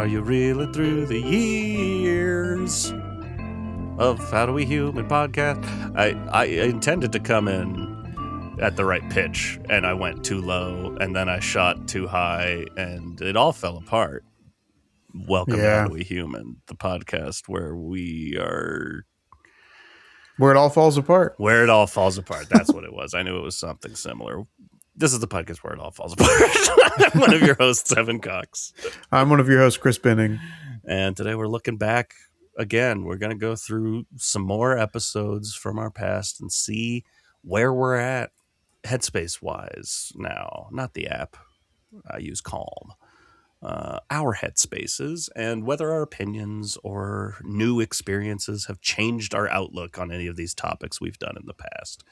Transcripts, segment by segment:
Are you reeling through the years of How Do We Human podcast? I intended to come in at the right pitch, and I went too low, and then I shot too high, and it all fell apart. Welcome to How Do We Human, the podcast where it all falls apart. Where it all falls apart. That's what it was. I knew it was something similar. This is the podcast where it all falls apart. I'm one of your hosts, Evan Cox. I'm one of your hosts, Chris Binning. And today we're looking back again. We're going to go through some more episodes from our past and see where we're at headspace-wise now. Not the app. I use Calm. Our headspaces, and whether our opinions or new experiences have changed our outlook on any of these topics we've done in the past.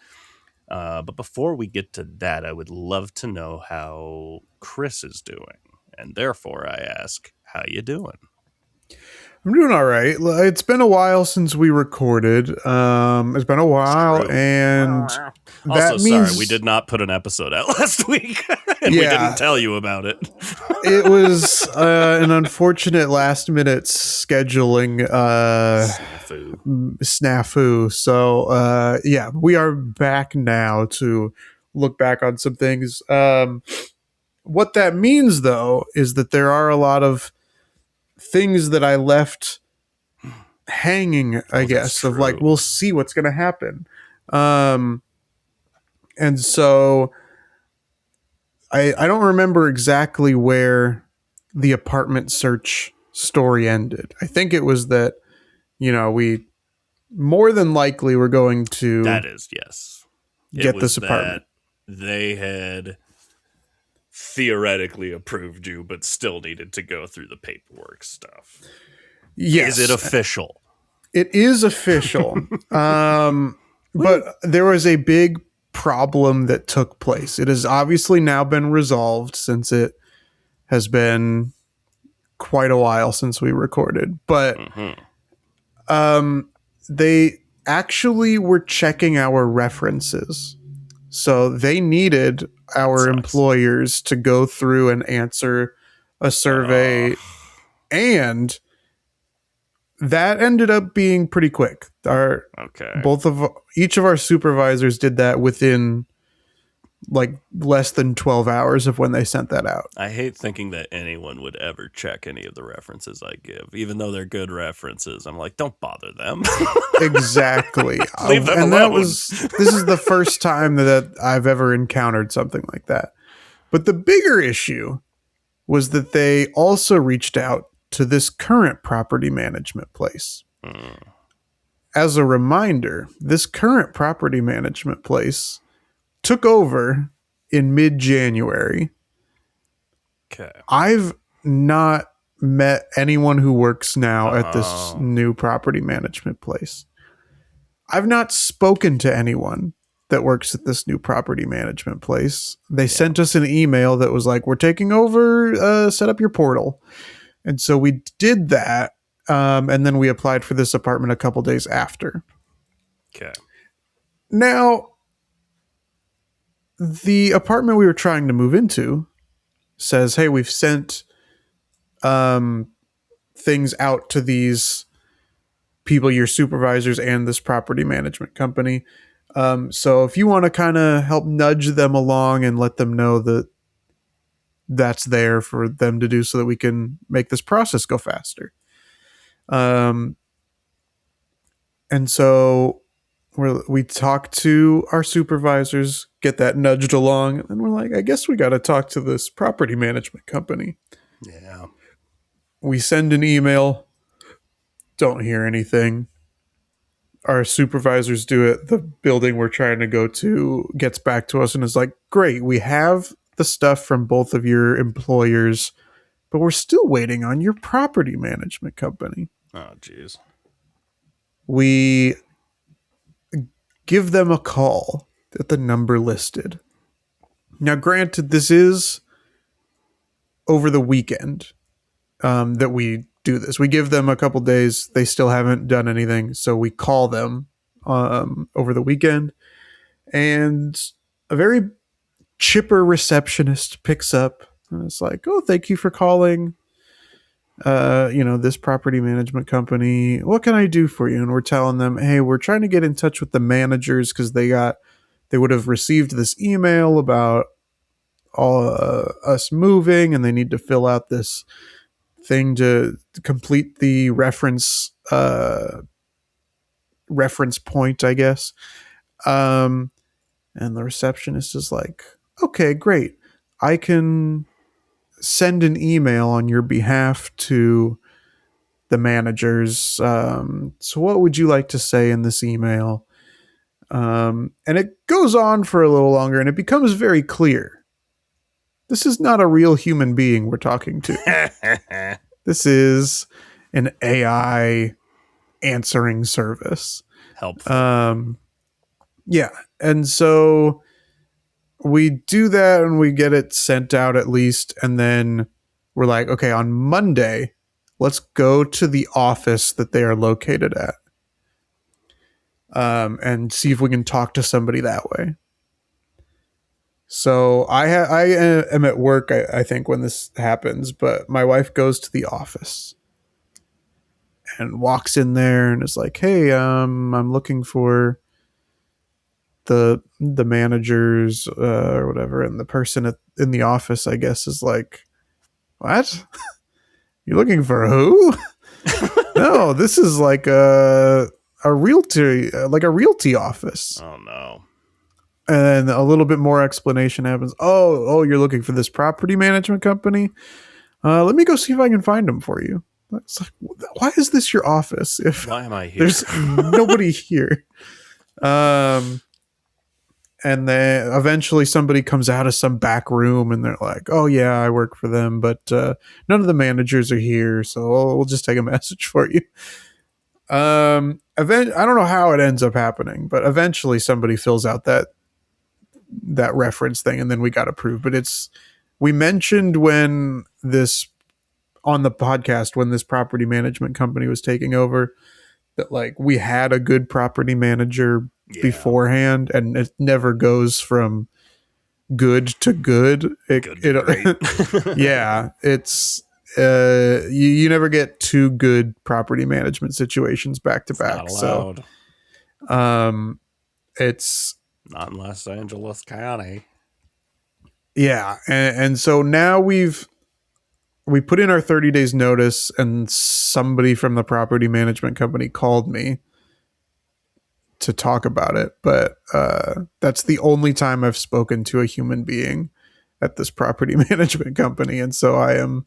But before we get to that, I would love to know how Chris is doing. And therefore, I ask, how you doing? I'm doing all right. It's been a while since we recorded. It's been a while, and that also, means... sorry, we did not put an episode out last week, and we didn't tell you about it. It was an unfortunate last-minute scheduling snafu. So, we are back now to look back on some things. What that means, though, is that there are a lot of things that I left hanging, I guess, of like, we'll see what's going to happen. And so I don't remember exactly where the apartment search story ended. I think it was that, we more than likely were going to get this apartment. They had theoretically approved you, but still needed to go through the paperwork stuff. Yes. Is it official? It is official. But there was a big problem that took place. It has obviously now been resolved since it has been quite a while since we recorded. But they actually were checking our references. So they needed our employers to go through and answer a survey, and that ended up being pretty quick. Each of our supervisors did that within like less than 12 hours of when they sent that out. I hate thinking that anyone would ever check any of the references I give, even though they're good references. I'm like, don't bother them. Exactly. Leave them alone. This is the first time that I've ever encountered something like that. But the bigger issue was that they also reached out to this current property management place. As a reminder, this current property management place took over in mid-January. Okay. I've not met anyone who works now at this new property management place. I've not spoken to anyone that works at this new property management place. They sent us an email that was like, we're taking over, set up your portal. And so we did that. And then we applied for this apartment a couple days after. Okay. Now, the apartment we were trying to move into says, hey, we've sent things out to these people, your supervisors and this property management company. So if you want to kind of help nudge them along and let them know that that's there for them to do so that we can make this process go faster. And so we talk to our supervisors, get that nudged along, and we're like, I guess we got to talk to this property management company. Yeah. We send an email, don't hear anything. Our supervisors do it. The building we're trying to go to gets back to us and is like, great, we have the stuff from both of your employers, but we're still waiting on your property management company. Oh, geez. We give them a call at the number listed. Now, granted, this is over the weekend that we do this. We give them a couple days. They still haven't done anything. So we call them over the weekend. And a very chipper receptionist picks up. And it's like, oh, thank you for calling. this property management company, what can I do for you? And we're telling them, hey, we're trying to get in touch with the managers because they would have received this email about all us moving, and they need to fill out this thing to complete the reference point, I guess. Um, and the receptionist is like, okay, great. I can send an email on your behalf to the managers. So, what would you like to say in this email? And it goes on for a little longer, and it becomes very clear. This is not a real human being we're talking to. This is an AI answering service. Helpful. Yeah. And so we do that and we get it sent out at least. And then we're like, okay, on Monday, let's go to the office that they are located at, and see if we can talk to somebody that way. So I am at work, I think, when this happens, but my wife goes to the office and walks in there and is like, hey, I'm looking for the managers, or whatever. And the person in the office, I guess, is like, what? You're looking for who? No, this is like a realty office. Oh no. And then a little bit more explanation happens. You're looking for this property management company? Let me go see if I can find them for you. It's like, why is this your office if Why am I here? there's nobody here? And then eventually somebody comes out of some back room and they're like, oh yeah, I work for them, but none of the managers are here, so we'll just take a message for you. I don't know how it ends up happening, but eventually somebody fills out that reference thing, and then we got approved. But we mentioned when this on the podcast, when this property management company was taking over, that like we had a good property manager beforehand, and it never goes from good to good. Great. Yeah, it's you never get two good property management situations back to back. Not allowed. So, it's not in Los Angeles County. Yeah, and so now we put in our 30 days notice, and somebody from the property management company called me to talk about it, but that's the only time I've spoken to a human being at this property management company, and so I am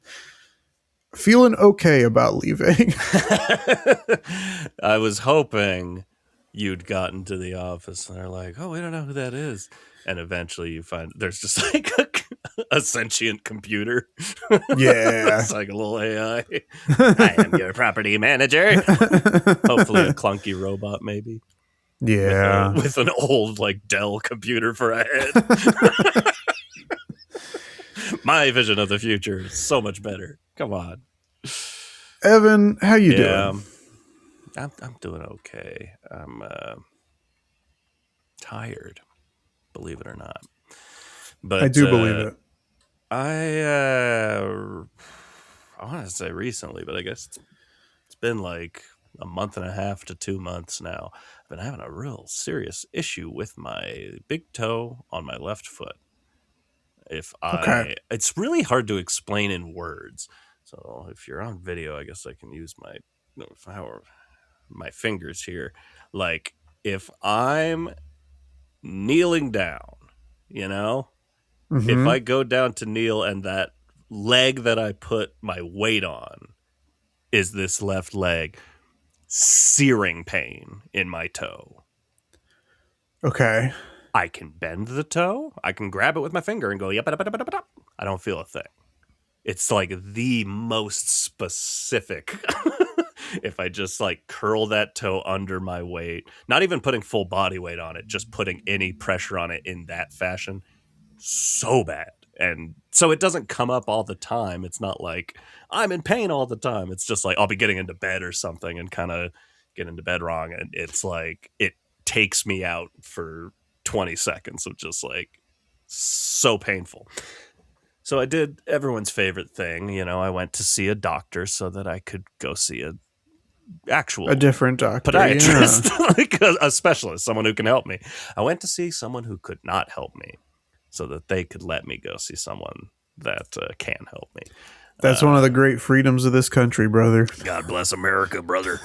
feeling okay about leaving. I was hoping you'd gotten to the office and they're like, oh, we don't know who that is. And eventually you find there's just like a sentient computer. Yeah. It's like a little AI. I am your property manager. Hopefully a clunky robot, maybe. Yeah. With an old like Dell computer for a head. My vision of the future is so much better. Come on. Evan, how you doing? I'm doing okay. I'm tired, believe it or not. But I do believe it. I want to say recently, but I guess it's been like a month and a half to 2 months now. I've been having a real serious issue with my big toe on my left foot. It's really hard to explain in words. So if you're on video, I guess I can use my fingers here. Like if I'm kneeling down, if I go down to kneel and that leg that I put my weight on is this left leg, searing pain in my toe. Okay. I can bend the toe. I can grab it with my finger and go, yep. I don't feel a thing. It's like the most specific. If I just like curl that toe under my weight, not even putting full body weight on it, just putting any pressure on it in that fashion, so bad. And so it doesn't come up all the time. It's not like I'm in pain all the time. It's just like I'll be getting into bed or something and kind of get into bed wrong. And it's like it takes me out for 20 seconds of just like so painful. So I did everyone's favorite thing. You know, I went to see a doctor so that I could go see a A actual different doctor, yeah. podiatrist, like a specialist, someone who can help me. I went to see someone who could not help me so that they could let me go see someone that can help me. That's one of the great freedoms of this country, brother. God bless America, brother.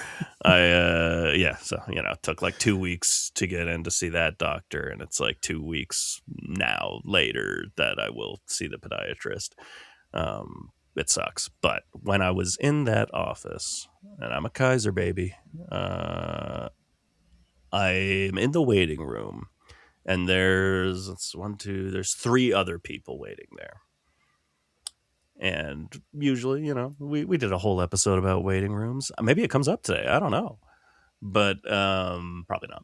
So it took like 2 weeks to get in to see that doctor, and it's like 2 weeks now later that I will see the podiatrist. It sucks, but when I was in that office, and I'm a Kaiser baby, I'm in the waiting room, and there's 3 other people waiting there. And usually, we did a whole episode about waiting rooms. Maybe it comes up today. I don't know. But probably not.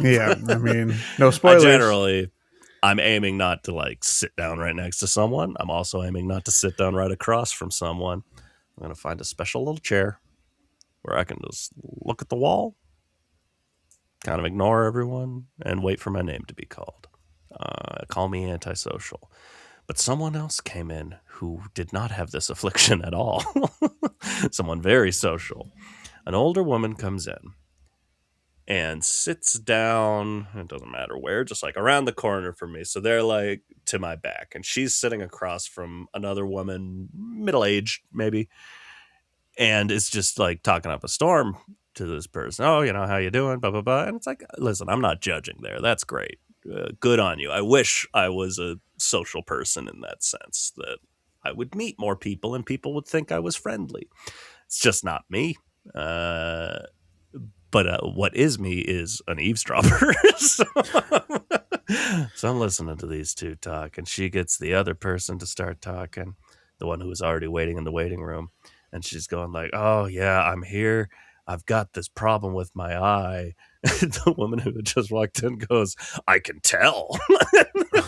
Yeah, I mean, no spoilers. I'm aiming not to like sit down right next to someone. I'm also aiming not to sit down right across from someone. I'm going to find a special little chair where I can just look at the wall, kind of ignore everyone, and wait for my name to be called. Call me antisocial. But someone else came in who did not have this affliction at all. Someone very social. An older woman comes in and sits down, it doesn't matter where, just like around the corner from me. So they're like to my back. And she's sitting across from another woman, middle-aged maybe, and it's just like talking up a storm to this person. Oh, how you doing? Blah, blah, blah. And it's like, listen, I'm not judging there. That's great. Good on you. I wish I was a social person in that sense, that I would meet more people and people would think I was friendly. It's just not me. But what is me is an eavesdropper. So I'm listening to these two talk, and she gets the other person to start talking, the one who was already waiting in the waiting room. And she's going like, oh, yeah, I'm here. I've got this problem with my eye. The woman who had just walked in goes, I can tell.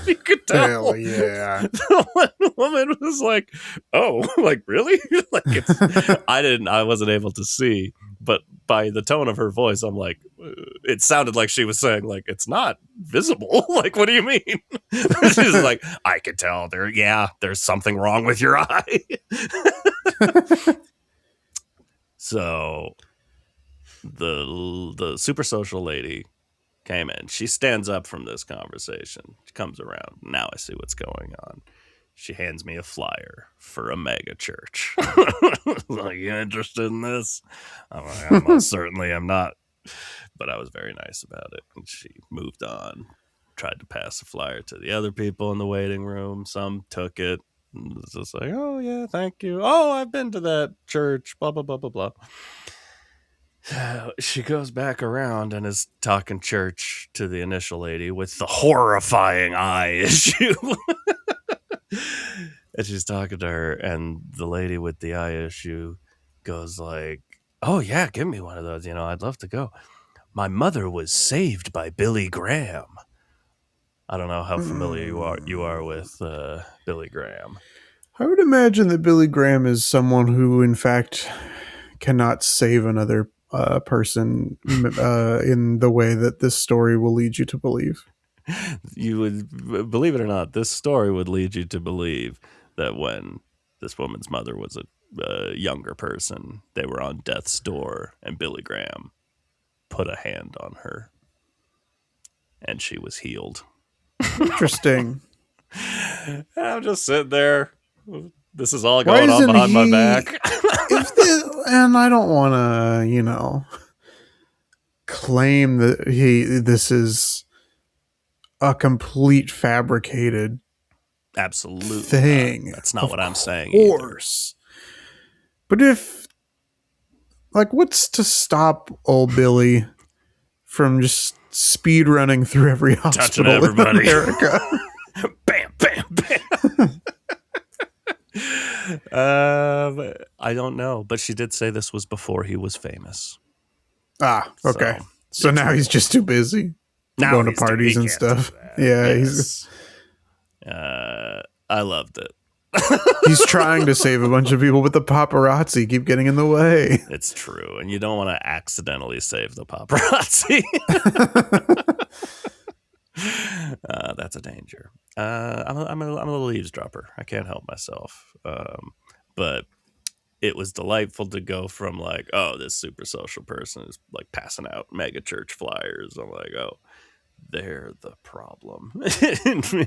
You could tell. Hell yeah. The one woman was like, oh, like really? Like I wasn't able to see, but by the tone of her voice, I'm like, it sounded like she was saying like, it's not visible. Like, what do you mean? She's like, I can tell there's something wrong with your eye. So the super social lady came in. She stands up from this conversation. She comes around. Now I see what's going on. She hands me a flyer for a mega church. Like, you interested in this? I'm like, I most certainly am not. But I was very nice about it. And she moved on. Tried to pass the flyer to the other people in the waiting room. Some took it. It was just like, oh, yeah, thank you. Oh, I've been to that church. Blah, blah, blah, blah, blah. She goes back around and is talking church to the initial lady with the horrifying eye issue. And she's talking to her, and the lady with the eye issue goes like, oh, yeah, give me one of those. I'd love to go. My mother was saved by Billy Graham. I don't know how familiar you are with Billy Graham. I would imagine that Billy Graham is someone who, in fact, cannot save another person in the way that this story will lead you to believe. You would, believe it or not, this story would lead you to believe that when this woman's mother was a younger person, they were on death's door, and Billy Graham put a hand on her, and she was healed. Interesting. I'm just sitting there. This is all going on behind my back. And I don't want to, claim that this is a complete fabricated absolutely thing. Not. That's not what I'm saying. Of course. But what's to stop old Billy from just speed running through every hospital in America? Bam, bam, bam. I don't know, but she did say this was before he was famous. Ah, okay. So now he's just too busy going to parties and stuff. Yeah, yes. I loved it. He's trying to save a bunch of people, but the paparazzi keep getting in the way. It's true, and you don't want to accidentally save the paparazzi. That's a danger. I'm a little eavesdropper. I can't help myself. But it was delightful to go from like, oh, this super social person is like passing out mega church flyers. I'm like, oh, they're the problem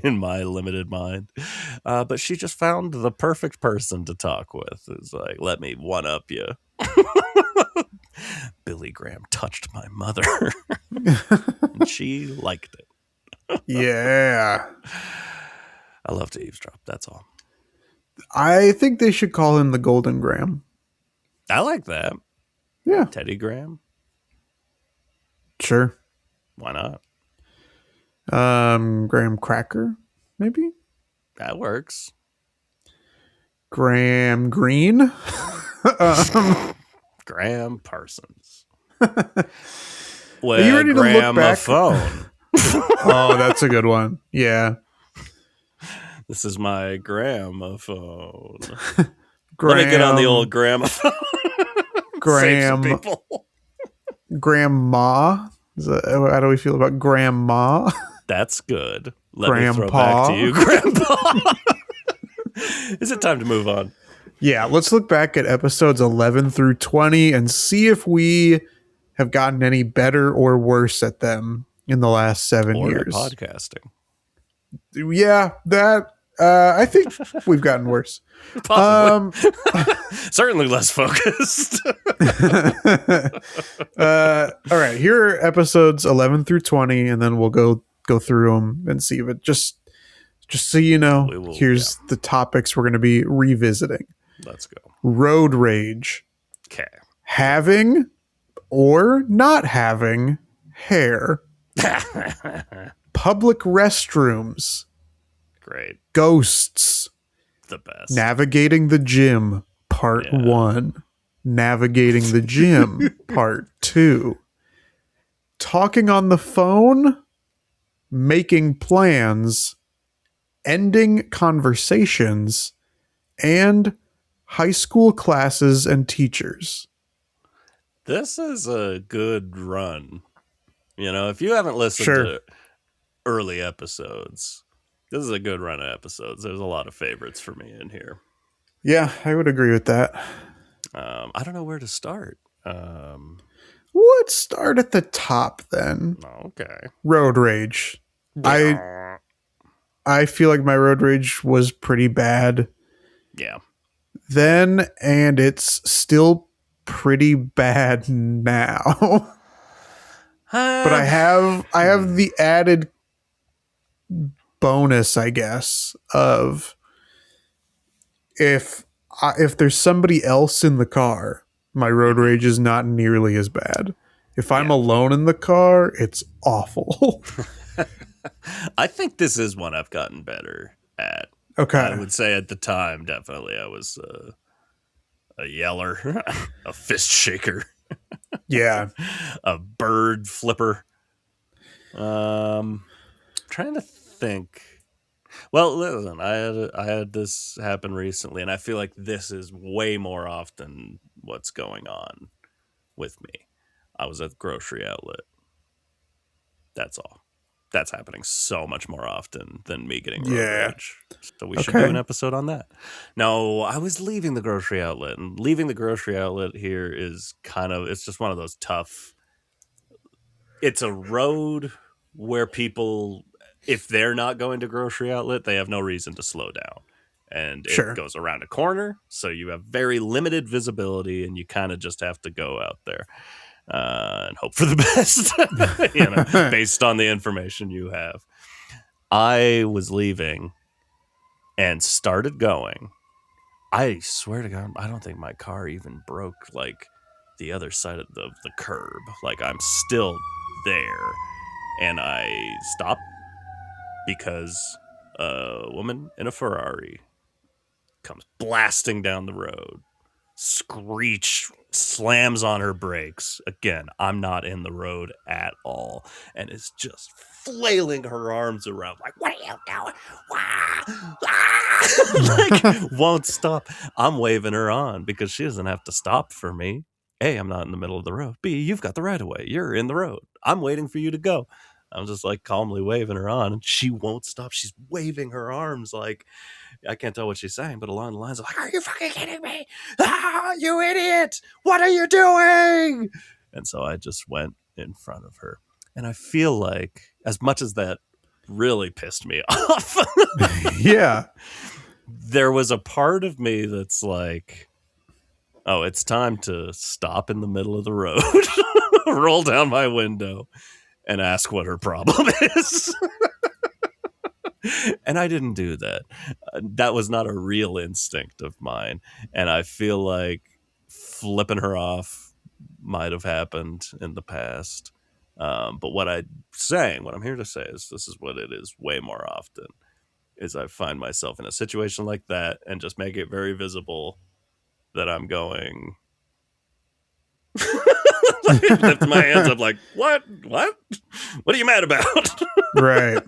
in my limited mind. But she just found the perfect person to talk with. It's like, let me one up you. Billy Graham touched my mother. And she liked it. Yeah. I love to eavesdrop. That's all. I think they should call him the Golden Graham. I like that. Yeah. Teddy Graham. Sure. Why not? Graham Cracker, maybe? That works. Graham Green. Graham Parsons. Are you ready to look back? Phone. Oh, that's a good one. Yeah. This is my gramophone. Let me get on the old gramophone. Graham. Save some people. Grandma. How do we feel about Grandma? That's good. Let Grandpa. me throw back to you, Grandpa. Is it time to move on? Yeah, let's look back at episodes 11 through 20 and see if we have gotten any better or worse at them in the last 7 years. At podcasting. Yeah, that I think we've gotten worse. Possibly. Certainly less focused. All right, here are episodes 11 through 20, and then we'll go through them and see. But just so you know, here's the topics we're going to be revisiting. Let's go. Road rage. Okay. Having or not having hair. Public restrooms. Great. Ghosts. The best. Navigating the gym, part 1. Navigating the gym, part 2. Talking on the phone. Making plans. Ending conversations. And high school classes and teachers. This is a good run. You know, if you haven't listened to early episodes, this is a good run of episodes. There's a lot of favorites for me in here. Yeah, I would agree with that. I don't know where to start. Let's start at the top then. Okay. Road rage. I feel like my road rage was pretty bad. Yeah. Then, and it's still pretty bad now. But I have the added bonus, I guess, of if there's somebody else in the car, my road rage is not nearly as bad. If I'm alone in the car, it's awful. I think this is one I've gotten better at. Okay. I would say at the time, definitely, I was a yeller, a fist shaker. Yeah. A bird flipper. Trying to think. Well, listen, I had this happen recently, and I feel like this is way more often what's going on with me. I was at the grocery outlet. That's all. That's happening so much more often than me getting road rage. So we should do an episode on that. No, I was leaving the grocery outlet, and leaving the grocery outlet here is it's just one of those tough. It's a road where people, if they're not going to grocery outlet, they have no reason to slow down. And it goes around a corner, so you have very limited visibility, and you kind of just have to go out there. And hope for the best, based on the information you have. I was leaving and started going. I swear to God, I don't think my car even broke like the other side of the curb. Like I'm still there. And I stopped because a woman in a Ferrari comes blasting down the road. Screech, slams on her brakes. Again, I'm not in the road at all. And is just flailing her arms around like, what are you doing? Like, won't stop. I'm waving her on because she doesn't have to stop for me. A, I'm not in the middle of the road. B, you've got the right of way. You're in the road. I'm waiting for you to go. I'm just like calmly waving her on, and she won't stop. She's waving her arms like, I can't tell what she's saying, but along the lines of like, "Are you fucking kidding me? Ah, you idiot! What are you doing?" And so I just went in front of her. And I feel like, as much as that really pissed me off, Yeah. there was a part of me that's like, oh, it's time to stop in the middle of the road, roll down my window, and ask what her problem is. And I didn't do that. That was not a real instinct of mine. And I feel like flipping her off might have happened in the past. But what I'm here to say is this is what it is way more often, is I find myself in a situation like that and just make it very visible that I'm going, lift my hands up like, what are you mad about? Right.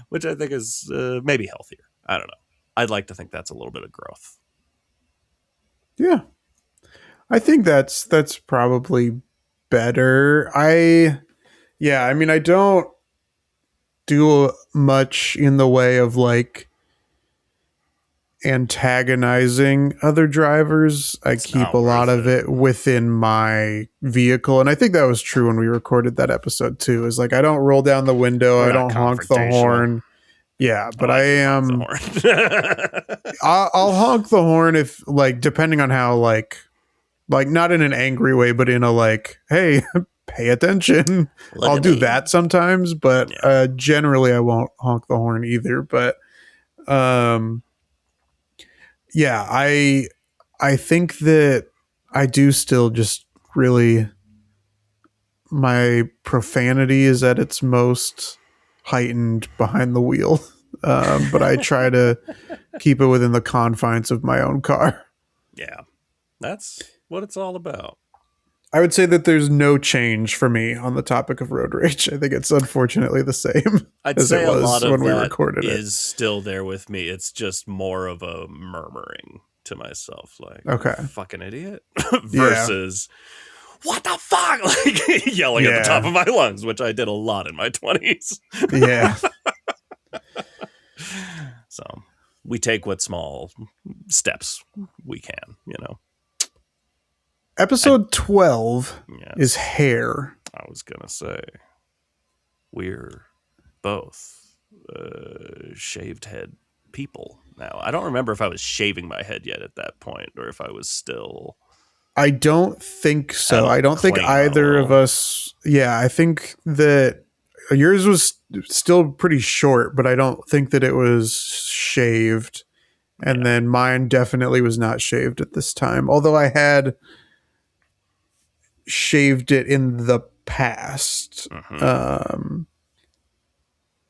Which I think is maybe healthier. I don't know. I'd like to think that's a little bit of growth. Yeah. I think that's probably better. I mean, I don't do much in the way of like antagonizing other drivers. I keep a lot of it within my vehicle, and I think that was true when we recorded that episode too. Is like, I don't roll down the window, I don't honk the horn. Yeah, but I am. I'll honk the horn if, like, depending on how, like not in an angry way, but in a like, hey, pay attention. I'll do that sometimes, but generally I won't honk the horn either. But yeah, I think that I do still just really, my profanity is at its most heightened behind the wheel. But I try to keep it within the confines of my own car. Yeah, that's what it's all about. I would say that there's no change for me on the topic of road rage. I think it's unfortunately the same as it was when we recorded it. Is still there with me. It's just more of a murmuring to myself, like, okay, fucking idiot, versus what the fuck, like yelling at the top of my lungs, which I did a lot in my 20s. Yeah. So we take what small steps we can, you know. Episode 12 is hair. I was going to say, we're both shaved head people now. I don't remember if I was shaving my head yet at that point, or if I was still... I don't think so. I don't think either of us... Yeah, I think that yours was still pretty short, but I don't think that it was shaved. And then mine definitely was not shaved at this time. Although I had shaved it in the past. Mm-hmm.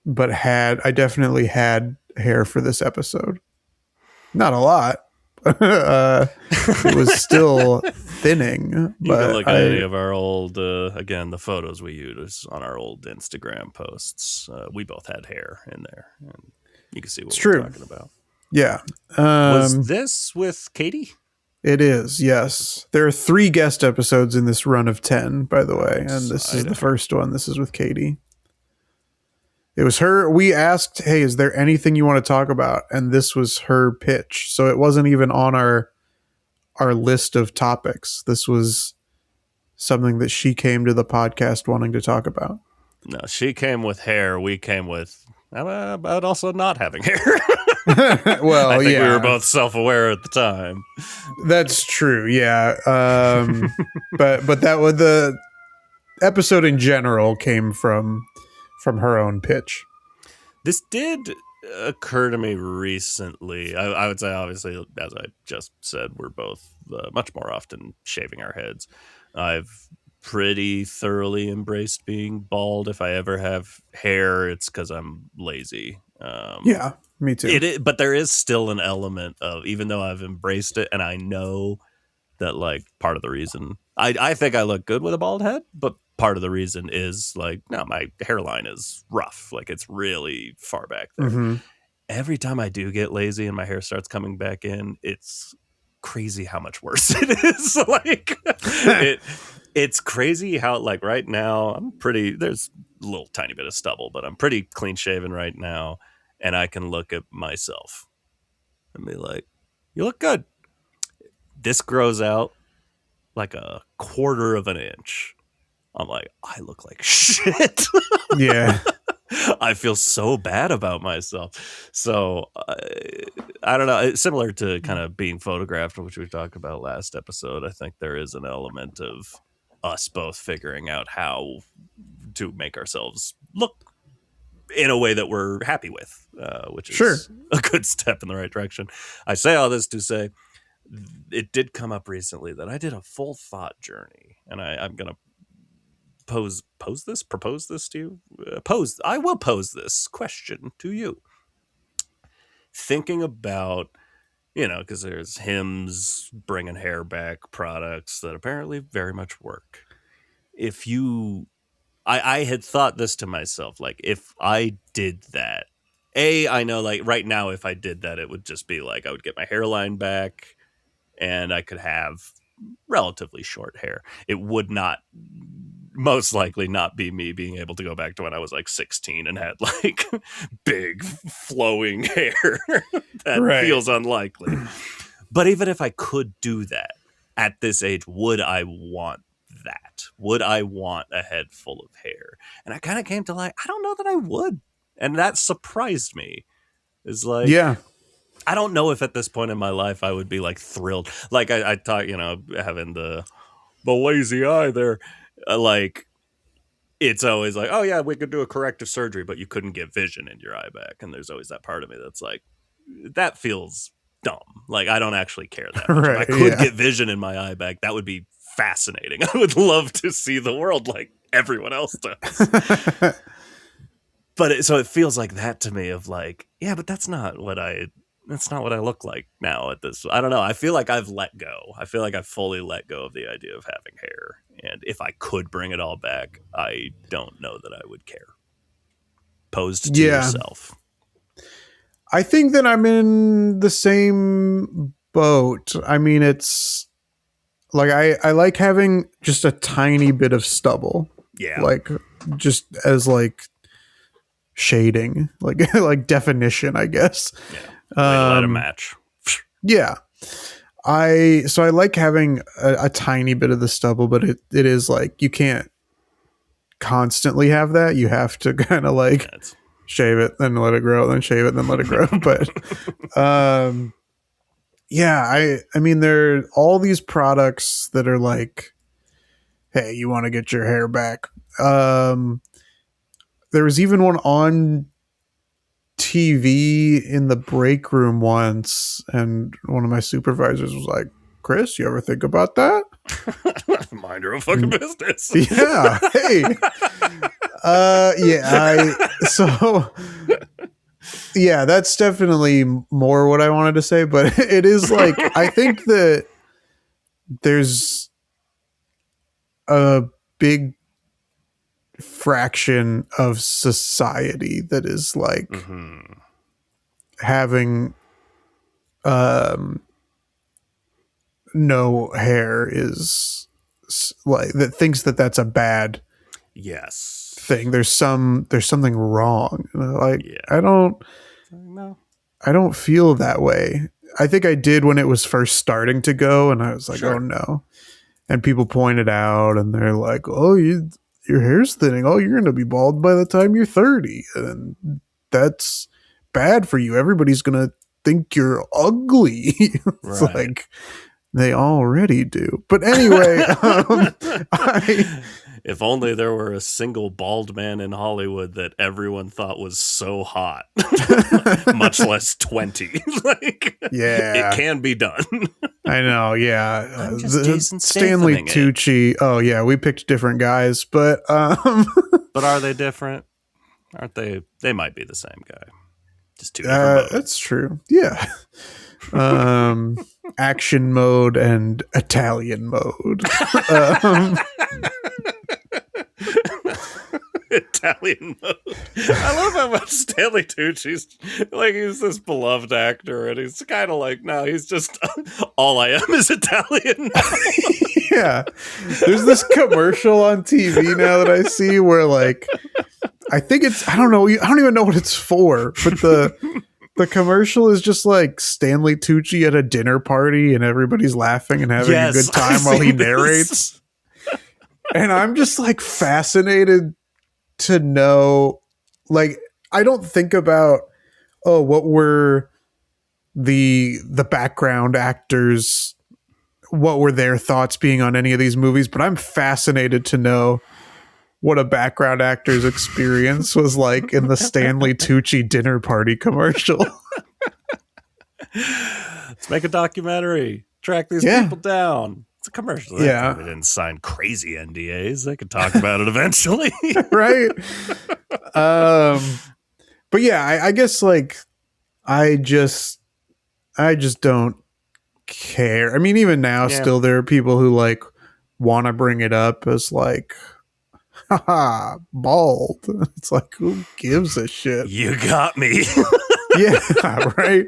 But I definitely had hair for this episode. Not a lot. It was still thinning. You can look at any of our old, again, the photos we use on our old Instagram posts. We both had hair in there. And you can see what we're talking about. Yeah. Was this with Katie? It is, yes. There are 3 guest episodes in this run of 10, by the way. And this is the first one. This is with Katie. It was her. We asked, hey, is there anything you want to talk about? And this was her pitch. So it wasn't even on our list of topics. This was something that she came to the podcast wanting to talk about. No, she came with hair. We came with about also not having hair. Well, I think we were both self-aware at the time. That's true. Yeah. But that was the episode in general came from her own pitch. This did occur to me recently. I would say, obviously, as I just said, we're both much more often shaving our heads. I've pretty thoroughly embraced being bald. If I ever have hair, it's because I'm lazy. Yeah, me too. But there is still an element of, even though I've embraced it, and I know that, like, part of the reason I think I look good with a bald head, but part of the reason is, like, no, my hairline is rough. Like, it's really far back there. Mm-hmm. Every time I do get lazy and my hair starts coming back in, it's crazy how much worse it is. Like, it's crazy how, like, right now there's little tiny bit of stubble, but I'm pretty clean shaven right now, and I can look at myself and be like, "You look good." This grows out like a quarter of an inch. I'm like, I look like shit. Yeah. I feel so bad about myself. So I don't know. It's similar to kind of being photographed, which we talked about last episode. I think there is an element of us both figuring out how to make ourselves look in a way that we're happy with, which is Sure. a good step in the right direction. I say all this to say it did come up recently that I did a full thought journey, and I'm going to propose this to you. I will pose this question to you. Thinking about, because there's Hims bringing hair back products that apparently very much work. If you, I had thought this to myself, like if I did that, I know like right now, if I did that, it would just be like, I would get my hairline back and I could have relatively short hair. It would not most likely not be me being able to go back to when I was like 16 and had like big flowing hair. That feels unlikely. But even if I could do that at this age, would I want that? Would I want a head full of hair? And I kind of came to like, I don't know that I would. And that surprised me. It's like, yeah, I don't know if at this point in my life I would be like thrilled. Like I thought, having the lazy eye there, like it's always like, oh yeah, we could do a corrective surgery, but you couldn't get vision in your eye back. And there's always that part of me that's like, that feels dumb. Like I don't actually care that much. If I could get vision in my eye back, that would be fascinating. I would love to see the world like everyone else does. But so it feels like that to me of like, yeah, but that's not what I look like now at this. I don't know. I feel like I've let go. I feel like I've fully let go of the idea of having hair. And if I could bring it all back, I don't know that I would care. Posed to yourself. I think that I'm in the same boat. I mean, it's like I like having just a tiny bit of stubble. Yeah. Like just as like shading, like definition, I guess. Yeah. Let it match. Yeah. I like having a tiny bit of the stubble, but it is like you can't constantly have that. You have to kind of like shave it, then let it grow, then shave it, then let it grow. But yeah, I mean, there are all these products that are like, hey, you want to get your hair back. There was even one on TV in the break room once, and one of my supervisors was like, Chris, you ever think about that? Mind your own fucking business. Yeah. Hey. Yeah, that's definitely more what I wanted to say, but it is like, I think that there's a big fraction of society that is like having no hair is like that thinks that that's a bad thing. There's something wrong. Like I don't feel that way. I think I did when it was first starting to go, and I was like, oh no. And people pointed out, and they're like, oh, your hair's thinning. Oh, you're going to be bald by the time you're 30. And that's bad for you. Everybody's going to think you're ugly. It's like they already do. But anyway, if only there were a single bald man in Hollywood that everyone thought was so hot, much less 20. Like, it can be done. I know, yeah. I'm just Jason Stanley Tucci. Oh yeah, we picked different guys, but but are they different? Aren't they? They might be the same guy. Just two different modes. That's true. Yeah. Action mode and Italian mode. Italian mode. I love how much Stanley Tucci's like, he's this beloved actor, and he's kind of like, no, he's just all I am is Italian now. Yeah, there's this commercial on TV now that I see where like I think it's, I don't know. I don't even know what it's for, but the commercial is just like Stanley Tucci at a dinner party and everybody's laughing and having a good time while he narrates. And I'm just like fascinated to know, like, I don't think about, oh, what were the background actors, what were their thoughts being on any of these movies, but I'm fascinated to know what a background actor's experience was like in the Stanley Tucci dinner party commercial. Let's make a documentary. Track these people down. It's a commercial. They didn't sign crazy NDAs. They could talk about it eventually. Right. But yeah, I guess like I just don't care. I mean, even now, still there are people who like want to bring it up as like, haha, bald. It's like, who gives a shit? You got me. Yeah, right.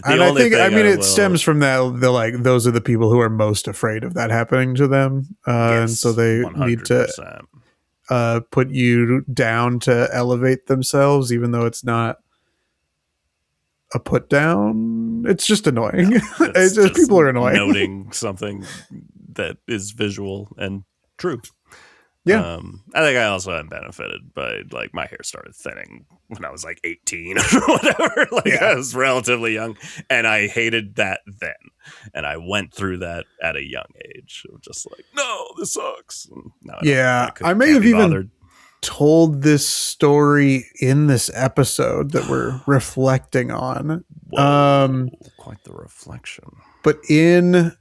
And I think, I mean, it stems from that. Like, those are the people who are most afraid of that happening to them, and so they 100%. Need to put you down to elevate themselves, even though it's not a put down. It's just annoying. No, it's just people are annoying. Noting something that is visual and true. Yeah. I think I also have benefited by, like, my hair started thinning when I was like 18 or whatever. Like, I was relatively young, and I hated that then. And I went through that at a young age. It was just like, no, this sucks. I may have even told this story in this episode that we're reflecting on. Whoa, quite the reflection. But in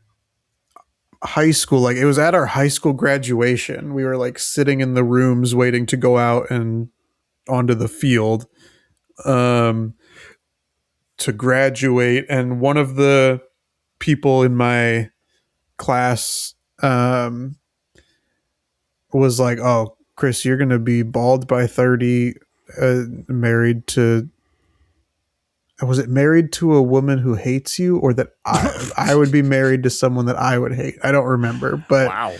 high school, like, it was at our high school graduation, we were like sitting in the rooms waiting to go out and onto the field to graduate, and one of the people in my class was like, oh, Chris, you're gonna be bald by 30, married to, was it married to a woman who hates you, or that I would be married to someone that I would hate? I don't remember, but wow.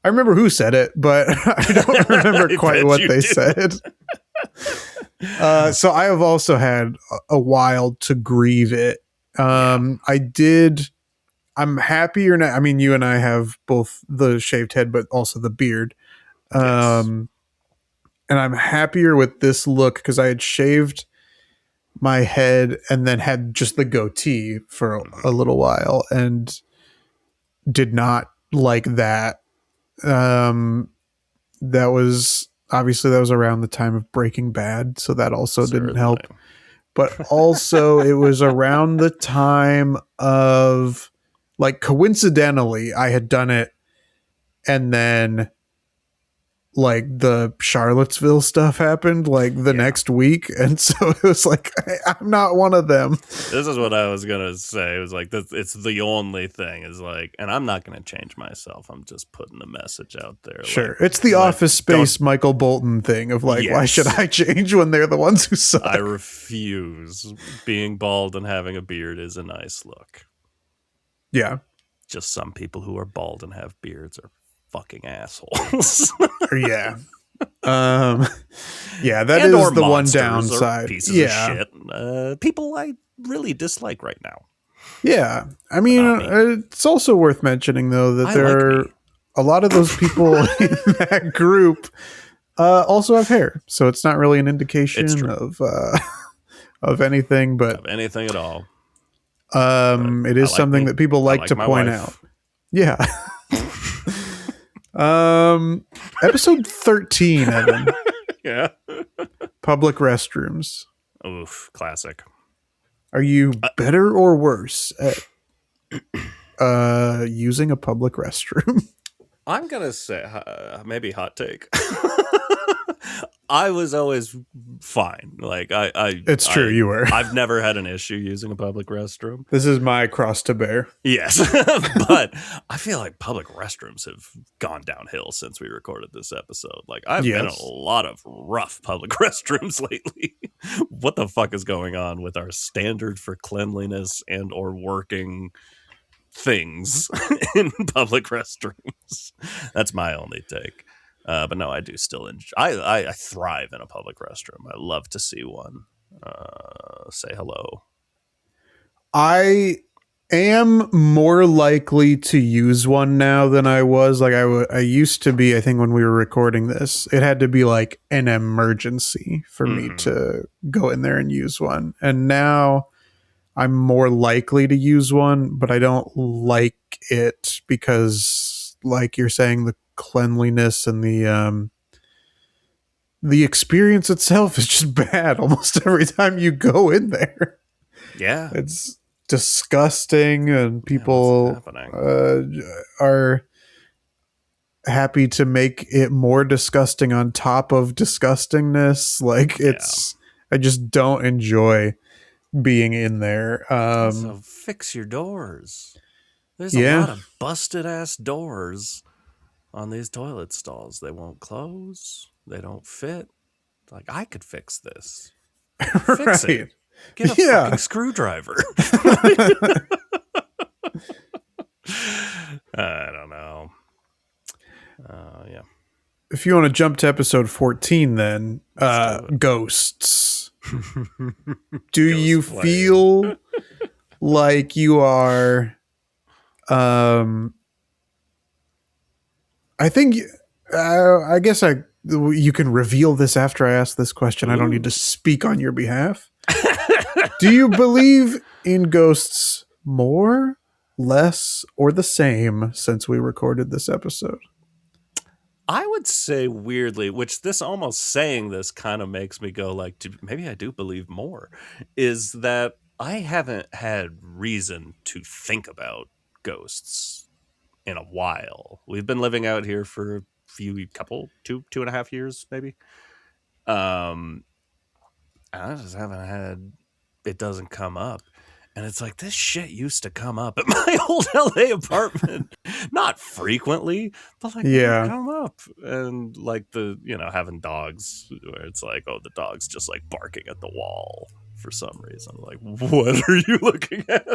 I remember who said it, but I don't remember quite what they said. So I have also had a while to grieve it. I'm happier now. I mean, you and I have both the shaved head, but also the beard. Yes. And I'm happier with this look because I had shaved my head and then had just the goatee for a little while and did not like that. That was around the time of Breaking Bad, so that also didn't help. But also it was around the time of, like, coincidentally, I had done it, and then like the Charlottesville stuff happened like the next week, and so it was like, I'm not one of them. This is what I was gonna say. It was like, it's the only thing is like, and I'm not gonna change myself. I'm just putting a message out there. Sure, like, it's the Office Space Michael Bolton thing of like, why should I change when they're the ones who suck? I refuse. Being bald and having a beard is a nice look. Yeah, just some people who are bald and have beards are fucking assholes. Yeah. That and is the one downside. Pieces of shit. People I really dislike right now. Yeah. I mean, it's also worth mentioning, though, that there are a lot of those people in that group also have hair. So it's not really an indication of anything, but of anything at all. It is something that people like to point out. Yeah. Episode 13, Evan. Yeah. Public restrooms. Oof, classic. Are you better or worse at using a public restroom? I'm gonna say maybe hot take. I was always fine. Like it's true, you were. I've never had an issue using a public restroom. This is my cross to bear. Yes. But I feel like public restrooms have gone downhill since we recorded this episode. Like, I've been in a lot of rough public restrooms lately. What the fuck is going on with our standard for cleanliness and or working things in public restrooms? That's my only take. But no, I do still enjoy. I thrive in a public restroom. I love to see one. Say hello. I am more likely to use one now than I was. Like I used to be. I think when we were recording this, it had to be like an emergency for me to go in there and use one. And now I'm more likely to use one, but I don't like it because, like you're saying, the cleanliness and the experience itself is just bad almost every time you go in there. Yeah. It's disgusting, and people are happy to make it more disgusting on top of disgustingness. Like I just don't enjoy being in there. Also, fix your doors. There's a lot of busted ass doors on these toilet stalls. They won't close. They don't fit. Like, I could fix this. Fix it. Get a fucking screwdriver. I don't know. Yeah. If you want to jump to episode 14, then ghosts. Do you feel like you are? I think. I guess you can reveal this after I ask this question. I don't need to speak on your behalf. Do you believe in ghosts more, less, or the same since we recorded this episode? I would say weirdly, which this almost saying this kind of makes me go like, maybe I do believe more, is that I haven't had reason to think about ghosts in a while. We've been living out here for two and a half years, maybe. I just haven't had, it doesn't come up. And it's like, this shit used to come up at my old LA apartment. Not frequently, but like, it would come up. And like having dogs where it's like, oh, the dog's just like barking at the wall for some reason. Like, what are you looking at?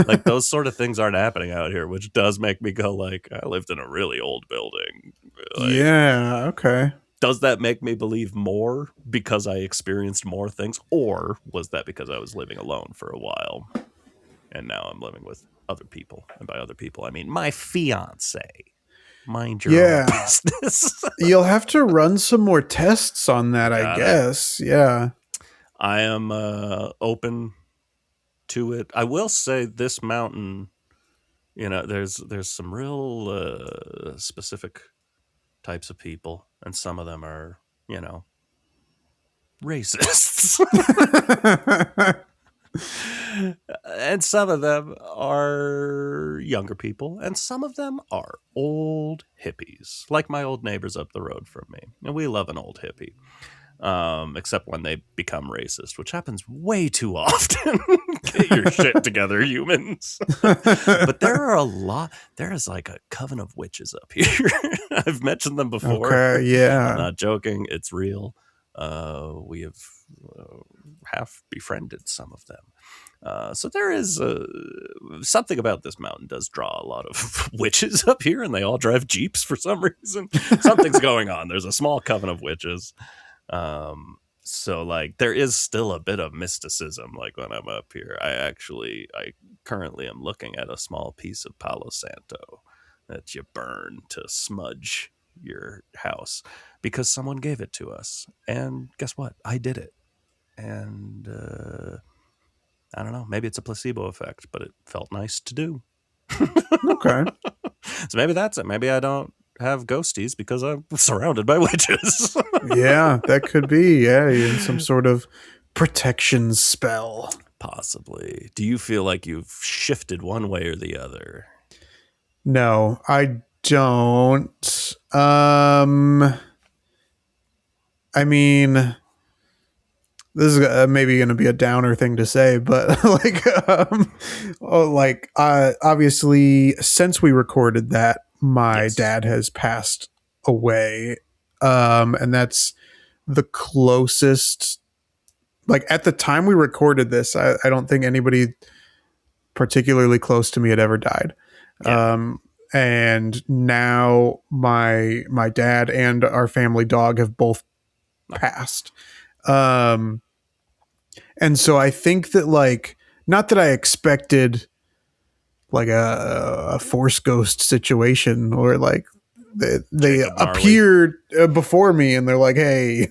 Like, those sort of things aren't happening out here, which does make me go like, I lived in a really old building. Like, yeah, okay. Does that make me believe more because I experienced more things? Or was that because I was living alone for a while? And now I'm living with other people. And by other people, I mean my fiance. Mind your own business. You'll have to run some more tests on that, I guess. Yeah. I am open to it. I will say this mountain, there's some real specific types of people. And some of them are, racists. And some of them are younger people, and some of them are old hippies, like my old neighbors up the road from me. And we love an old hippie, except when they become racist, which happens way too often. Get your shit together, humans. But there is like a coven of witches up here. I've mentioned them before. Okay, yeah. I'm not joking. It's real. We have half befriended some of them. So there is something about this mountain does draw a lot of witches up here, and they all drive Jeeps for some reason. Something's going on. There's a small coven of witches. So like there is still a bit of mysticism. Like when I'm up here, I currently am looking at a small piece of Palo Santo that you burn to smudge your house because someone gave it to us. And guess what? I did it. And I don't know, maybe it's a placebo effect, but it felt nice to do. Okay. So maybe that's it. Maybe I don't have ghosties because I'm surrounded by witches. Yeah, that could be. Yeah, you're in some sort of protection spell. Possibly. Do you feel like you've shifted one way or the other? No, I don't. I mean, this is maybe going to be a downer thing to say, but obviously, since we recorded that, my dad has passed away, and that's the closest. Like at the time we recorded this, I don't think anybody particularly close to me had ever died. Yeah. and now my dad and our family dog have both passed. And so I think that, like, not that I expected like a force ghost situation, or like they Jacob Marley. appeared before me and they're like, hey,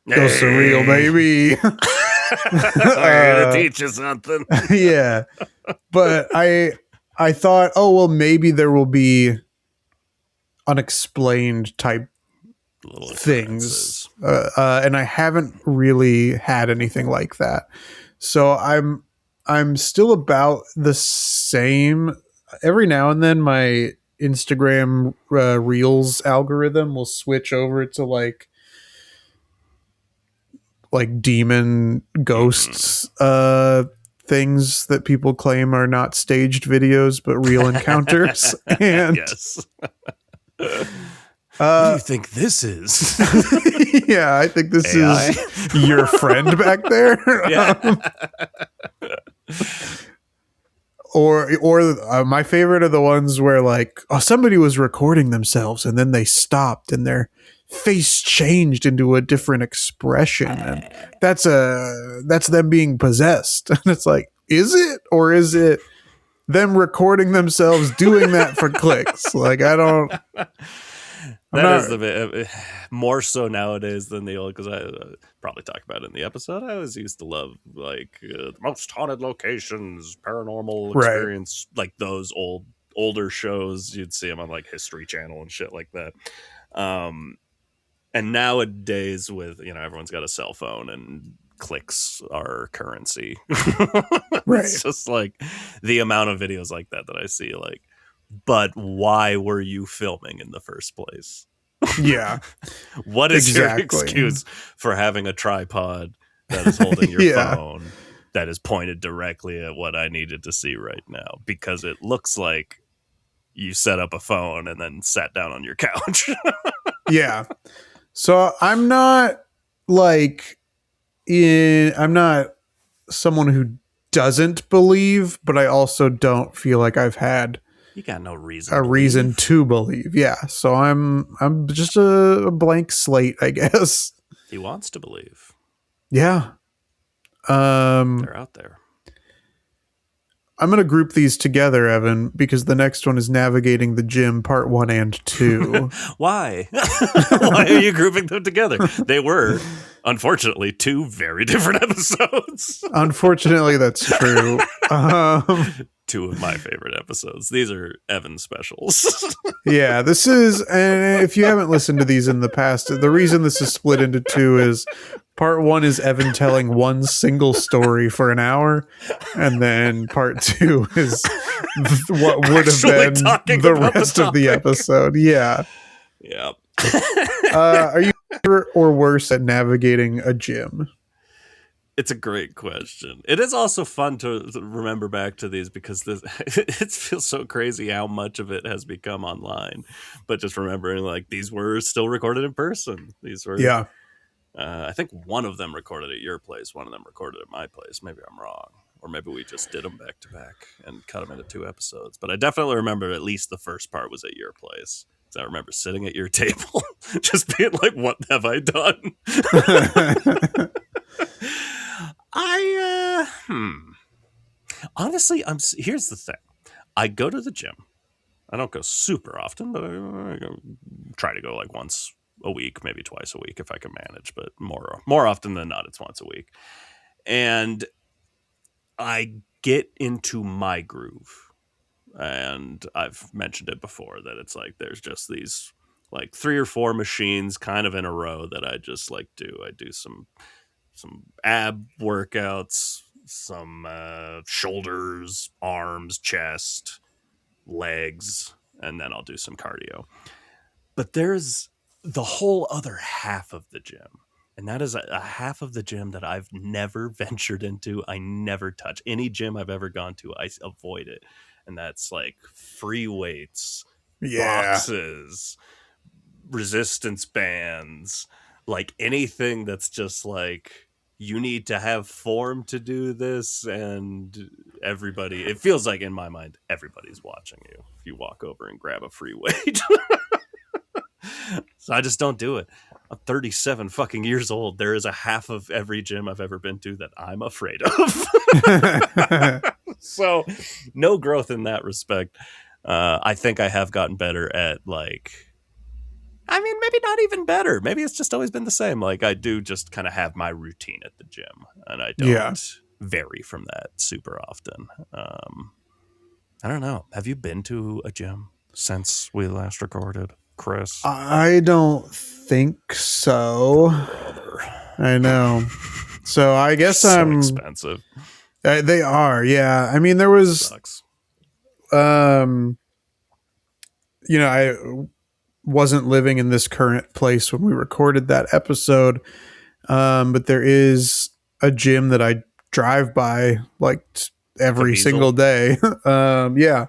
ghosts are real, baby. We're gonna teach you something. Yeah. But I thought, oh well, maybe there will be unexplained type Little things, and I haven't really had anything like that. So I'm still about the same. Every now and then, my Instagram Reels algorithm will switch over to like demon ghosts things that people claim are not staged videos but real encounters. And yes. What do you think this is? yeah, I think this AI? is your friend back there. Yeah. Or my favorite are the ones where, like, oh, somebody was recording themselves and then they stopped and their face changed into a different expression, and that's them being possessed. And it's like, is it, or is it them recording themselves doing that for clicks? Like, I don't. That is the bit more so nowadays than the old, because I probably talked about it in the episode. I always used to love like the most haunted locations, paranormal experience, like those older shows. You'd see them on like History Channel and shit like that. And nowadays, with everyone's got a cell phone and clicks are currency. Right. It's just like the amount of videos like that I see, like, but why were you filming in the first place? Yeah. What is your excuse for having a tripod that is holding your phone that is pointed directly at what I needed to see right now? Because it looks like you set up a phone and then sat down on your couch. Yeah. So I'm not I'm not someone who doesn't believe, but I also don't feel like I've had you got no reason to believe. Yeah. So I'm just a blank slate, I guess. He wants to believe. Yeah. They're out there. I'm going to group these together, Evan, because the next one is Navigating the Gym Part 1 and 2. Why? Why are you grouping them together? They were, unfortunately, two very different episodes. Unfortunately, that's true. Two of my favorite episodes. These are Evan specials. Yeah, this is, and if you haven't listened to these in the past, the reason this is split into two is part 1 is Evan telling one single story for an hour, and then part 2 is what would have been the rest of the episode. Yeah. Yeah. Are you better or worse at navigating a gym? It's a great question. It is also fun to remember back to these, because it feels so crazy how much of it has become online. But just remembering, like, these were still recorded in person. These were, yeah. I think one of them recorded at your place, one of them recorded at my place. Maybe I'm wrong, or maybe we just did them back to back and cut them into 2 episodes. But I definitely remember at least the first part was at your place. So I remember sitting at your table, just being like, "What have I done?" Honestly, here's the thing. I go to the gym. I don't go super often, but I try to go like once a week, maybe twice a week if I can manage, but more often than not, it's once a week. And I get into my groove. And I've mentioned it before that it's like there's just these like 3 or 4 machines kind of in a row that I just like do. I do some ab workouts, some shoulders, arms, chest, legs, and then I'll do some cardio. But there's the whole other half of the gym. And that is a half of the gym that I've never ventured into. I never touch. Any gym I've ever gone to, I avoid it. And that's like free weights, boxes, resistance bands, like anything that's just like you need to have form to do this, and everybody, it feels like in my mind, everybody's watching you if you walk over and grab a free weight. So I just don't do it. I'm 37 fucking years old. There is a half of every gym I've ever been to that I'm afraid of. So no growth in that respect. I think I have gotten better at like, I mean, maybe not even better. Maybe it's just always been the same. Like I do just kind of have my routine at the gym, and I don't vary from that super often. I don't know. Have you been to a gym since we last recorded, Chris? I don't think so. I know. So I guess so I'm expensive. They are, yeah. I mean, there was, Sucks. I wasn't living in this current place when we recorded that episode, but there is a gym that I drive by like every single day. Yeah.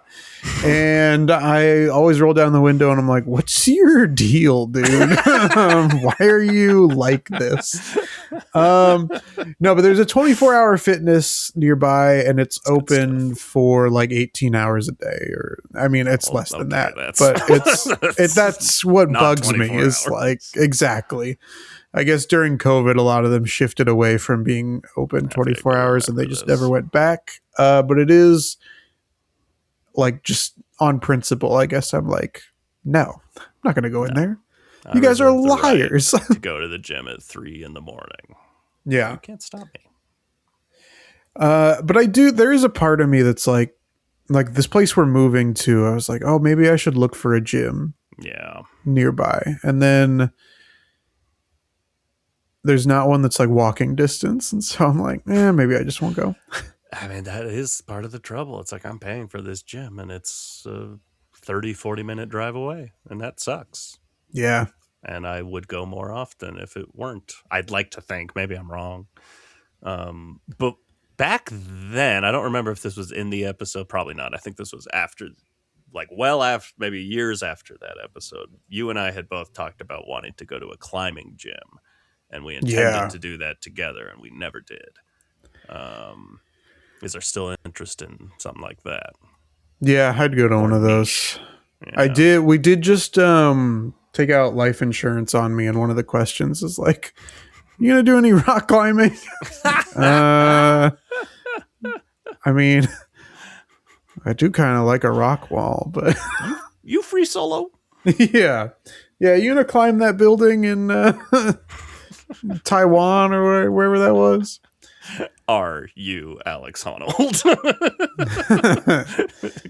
And I always roll down the window and I'm like, what's your deal, dude? Why are you like this? No, but there's a 24-hour fitness nearby, and it's open for like 18 hours a day, or I mean, it's less than that, but that's what bugs me is like, exactly. I guess during COVID, a lot of them shifted away from being open 24 hours and they just never went back. But it is like just on principle, I guess I'm like, no, I'm not going to go in there. You guys are liars. To go to the gym at 3 a.m. Yeah. You can't stop me. But there is a part of me that's like this place we're moving to, I was like, oh, maybe I should look for a gym nearby. And then there's not one that's like walking distance. And so I'm like, maybe I just won't go. I mean, that is part of the trouble. It's like I'm paying for this gym and it's a 30-40 minute drive away, and that sucks. Yeah. And I would go more often if it weren't. I'd like to think. Maybe I'm wrong. But back then, I don't remember if this was in the episode. Probably not. I think this was after, maybe years after that episode. You and I had both talked about wanting to go to a climbing gym, and we intended to do that together, and we never did. Is there still interest in something like that? Yeah, I'd go to one of those. Yeah. We did just take out life insurance on me, and one of the questions is like, you gonna do any rock climbing? I mean, I do kind of like a rock wall, but you free solo? Yeah, you gonna climb that building in Taiwan or wherever that was? Are you Alex Honnold?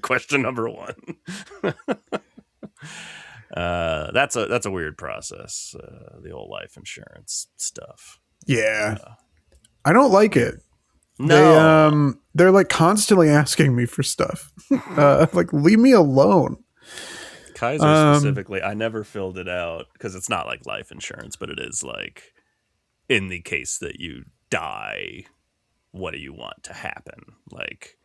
Question number 1. That's a weird process. The old life insurance stuff. Yeah, I don't like it. No, they're like constantly asking me for stuff. Like, leave me alone. Kaiser specifically, I never filled it out because it's not like life insurance, but it is like in the case that you die, what do you want to happen? Like,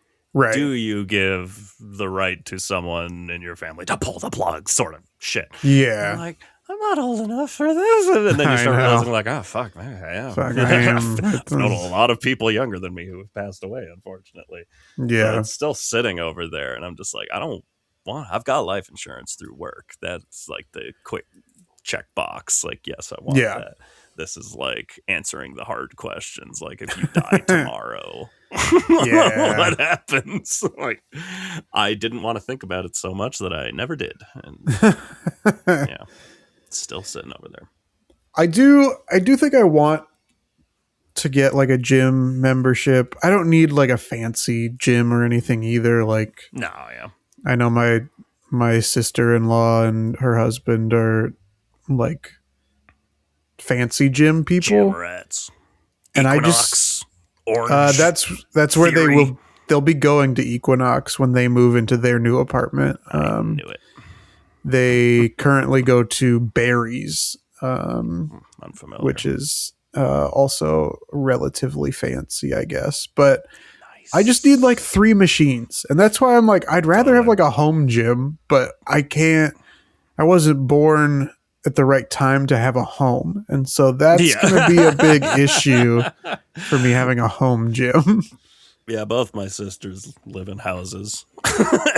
do you give the right to someone in your family to pull the plug, sort of shit? Yeah. I'm like, I'm not old enough for this. And then you start realizing, like, oh, fuck, man, I am. I've known a lot of people younger than me who have passed away, unfortunately. Yeah. So it's still sitting over there. And I'm just like, I've got life insurance through work. That's like the quick check box. Like, yes, I want that. This is like answering the hard questions. Like, if you die tomorrow, what happens? Like, I didn't want to think about it so much that I never did. And yeah, it's still sitting over there. I do think I want to get like a gym membership. I don't need like a fancy gym or anything either. Like, no, yeah. I know my sister-in-law and her husband are like fancy gym people. Gym rats. And Equinox, Orange. That's where they'll be going to Equinox when they move into their new apartment. I knew it. They currently go to Barry's, unfamiliar, which is also relatively fancy, I guess. But nice. I just need like 3 machines, and that's why I'm like, I'd rather have like a home gym, but I can't. I wasn't born at the right time to have a home. And so that's Yeah. going to be a big issue for me having a home gym. Yeah, both my sisters live in houses.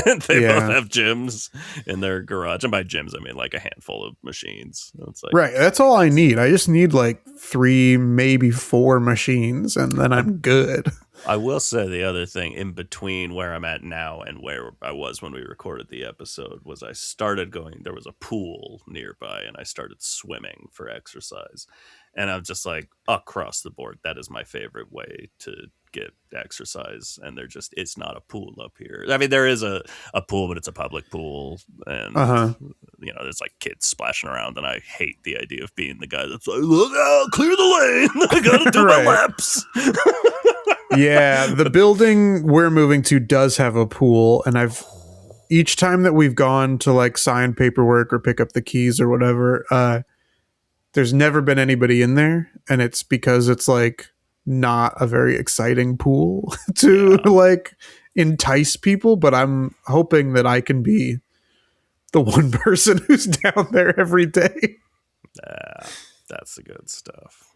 And they both Yeah. have gyms in their garage. And by gyms, I mean like a handful of machines. It's like, Right. That's all I need. I just need like 3, maybe 4 machines, and then I'm good. I will say the other thing in between where I'm at now and where I was when we recorded the episode was I started going, there was a pool nearby, and I started swimming for exercise. And I'm just like, across the board, that is my favorite way to get exercise. And it's not a pool up here. I mean, there is a pool, but it's a public pool. And, Uh-huh. there's like kids splashing around. And I hate the idea of being the guy that's like, look out, clear the lane. I got to do my Right. laps. Yeah, the building we're moving to does have a pool, and each time that we've gone to like sign paperwork or pick up the keys or whatever, there's never been anybody in there, and it's because it's like not a very exciting pool to like entice people, but I'm hoping that I can be the one person who's down there every day. That's the good stuff.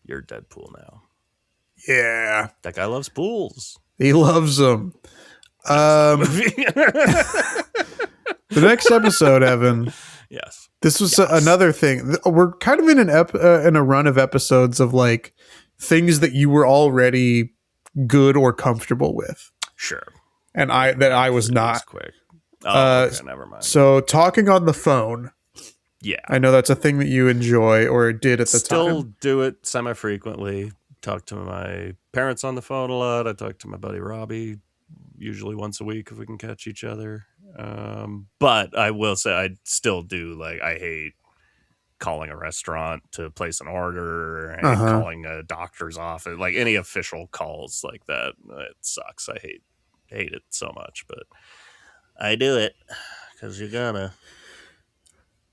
You're Deadpool now. Yeah, That guy loves pools. he loves them. The next episode, Evan. Yes. This was another thing. We're kind of in in a run of episodes of like things that you were already good or comfortable with. Sure. And I was not. Quick. Oh, okay, never mind. So talking on the phone. Yeah. I know that's a thing that you enjoy or did at the time. Still do it semi-frequently. Talk to my parents on the phone a lot. I talk to my buddy Robbie usually once a week if we can catch each other. But I will say I still do, like, I hate calling a restaurant to place an order and calling a doctor's office, like any official calls like that. It sucks. I hate it so much, but I do it because you gotta.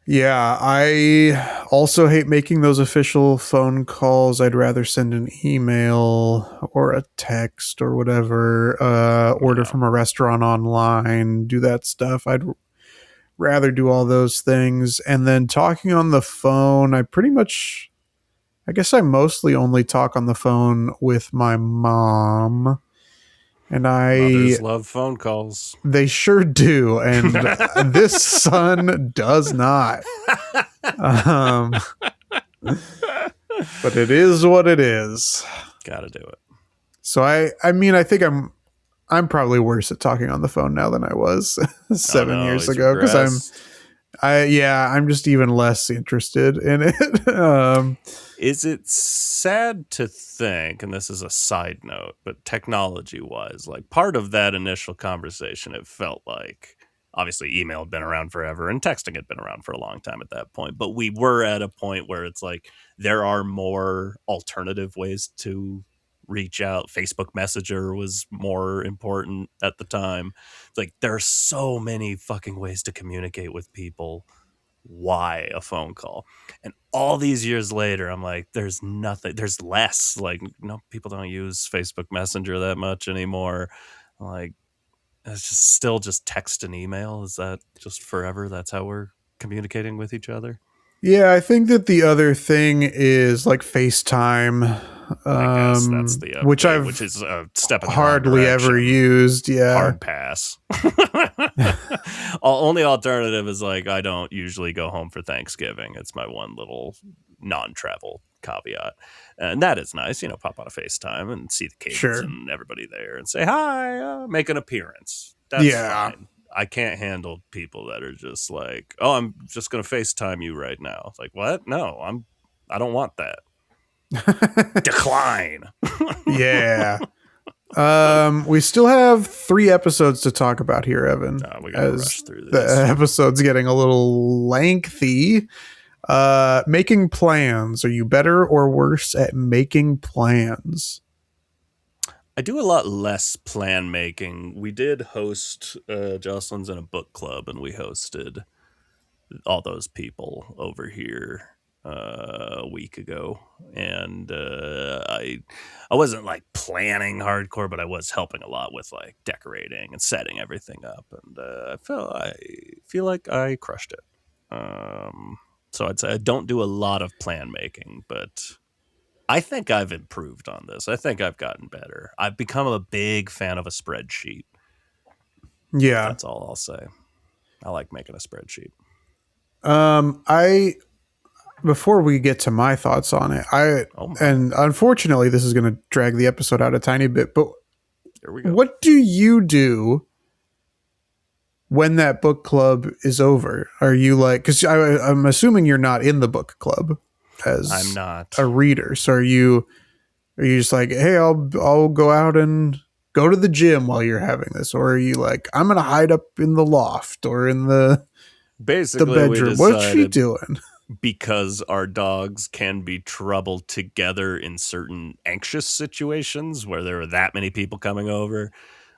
Yeah, I also hate making those official phone calls. I'd rather send an email or a text or whatever, order from a restaurant online, do that stuff. I'd rather do all those things. And then talking on the phone, I guess I mostly only talk on the phone with my mom. And Mothers love phone calls. They sure do. And this son does not. But it is what it is. Gotta do it. So I mean, I think I'm probably worse at talking on the phone now than I was 7 years ago. Because I'm just even less interested in it. Is it sad to think, and this is a side note, but technology-wise, like part of that initial conversation, it felt like, obviously email had been around forever and texting had been around for a long time at that point, but we were at a point where it's like there are more alternative ways to reach out. Facebook Messenger was more important at the time. It's like there are so many fucking ways to communicate with people. Why a phone call? And all these years later, I'm like, there's nothing, there's less, like, no, people don't use Facebook Messenger that much anymore. Like, it's just still just text and email. Is that just forever? That's how we're communicating with each other? Yeah, I think that the other thing is like FaceTime, I guess that's the update, which is a step in the hardly ever used. Yeah, hard pass. Only alternative is like I don't usually go home for Thanksgiving. It's my one little non-travel caveat, and that is nice. Pop on a FaceTime and see the kids and everybody there, and say hi, make an appearance. That's fine. I can't handle people that are just like, oh, I'm just going to FaceTime you right now. It's like, what? No, I don't want that. Decline. Yeah. We still have 3 episodes to talk about here, Evan. We gotta rush through this. The episode's getting a little lengthy. Making plans. Are you better or worse at making plans? I do a lot less plan making. We did host Jocelyn's in a book club, and we hosted all those people over here a week ago, and I wasn't like planning hardcore, but I was helping a lot with like decorating and setting everything up, and I feel like I crushed it. So I'd say I don't do a lot of plan making, but I think I've improved on this. I think I've gotten better. I've become a big fan of a spreadsheet. Yeah. That's all I'll say. I like making a spreadsheet. I before we get to my thoughts on it, Oh my. and unfortunately this is going to drag the episode out a tiny bit, but Here we go. what do you do when that book club is over? Are you like, because I'm assuming you're not in the book club I'm as not. a reader, so are you just like, hey, I'll go out and go to the gym while you're having this, or are you like, I'm gonna hide up in the loft or in the Basically, we bedroom? What's she decided doing? because our dogs can be troubled together in certain anxious situations where there were that many people coming over,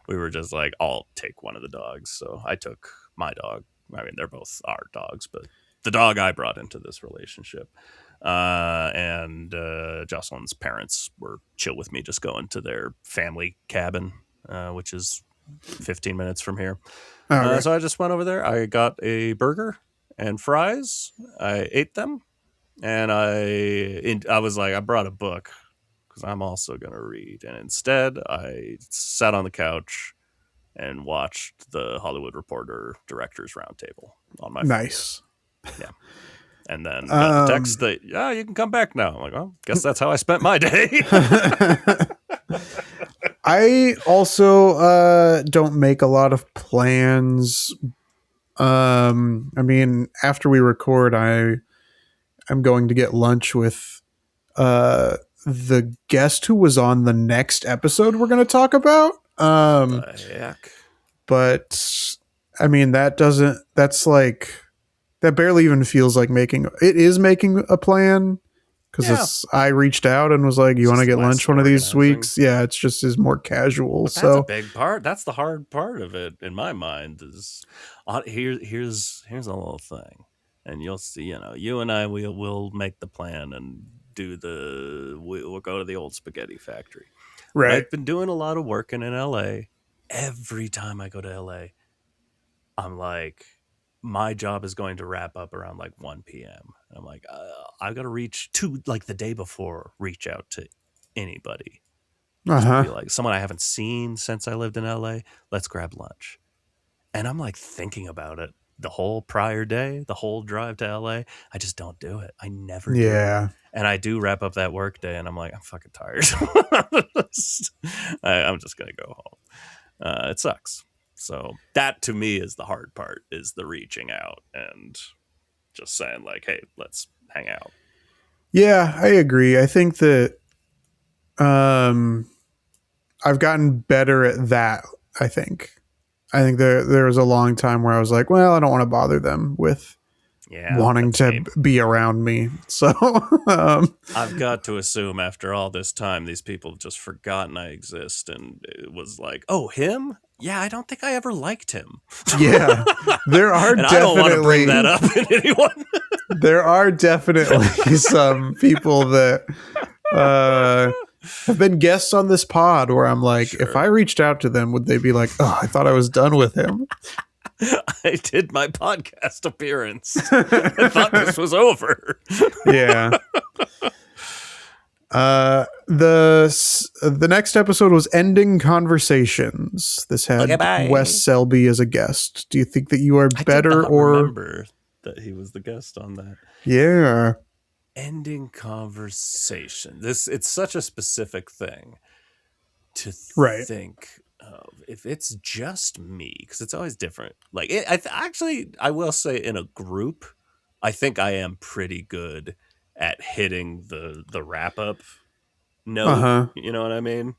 we were just like, I'll take one of the dogs. So I took my dog. I mean, they're both our dogs, but the dog I brought into this relationship. And Jocelyn's parents were chill with me just going to their family cabin, which is 15 minutes from here. Okay. So I just went over there. I got a burger and fries. I ate them, and I was like, I brought a book because I'm also going to read. And instead, I sat on the couch and watched the Hollywood Reporter Directors Roundtable on my phone. Nice. Yeah. And then got the text that, yeah, you can come back now. I'm like, well, guess that's how I spent my day. I also don't make a lot of plans. I mean, after we record, I'm going to get lunch with the guest who was on the next episode we're going to talk about. The heck? But I mean, that's like, that barely even feels like making a plan. Because I reached out and was like, "You want to get lunch one of these weeks?" Yeah, it's just is more casual. But that's a big part. That's the hard part of it in my mind. Is here's a little thing, and you'll see. You and I we'll make the plan and we'll go to the old spaghetti factory. Right. But I've been doing a lot of working in LA. Every time I go to LA, I'm like, my job is going to wrap up around like 1 p.m. And I'm like, I've got to like the day before, reach out to anybody. Just be like, someone I haven't seen since I lived in LA. Let's grab lunch. And I'm like thinking about it the whole prior day, the whole drive to LA. I just don't do it. I never do. Yeah. And I do wrap up that work day and I'm like, I'm fucking tired. I'm just going to go home. It sucks. So that to me is the hard part, is the reaching out and just saying like, hey, let's hang out. Yeah, I agree. I think that I've gotten better at that. I think there was a long time where I was like, well, I don't want to bother them with wanting to be around me. So I've got to assume after all this time, these people have just forgotten I exist. And it was like, oh, him? Yeah, I don't think I ever liked him. Yeah, there are and definitely, I don't want to bring that up in anyone. There are definitely some people that have been guests on this pod where I'm like, sure, if I reached out to them, would they be like, oh, I thought I was done with him? I did my podcast appearance. I thought this was over. Yeah. The next episode was Ending Conversations. This had Wes Selby as a guest. Do you think that you are better or remember that he was the guest on that? Yeah. Ending conversation. It's such a specific thing to think of. If it's just me, because it's always different. Like I will say in a group, I think I am pretty good at hitting the wrap up note. You know what I mean?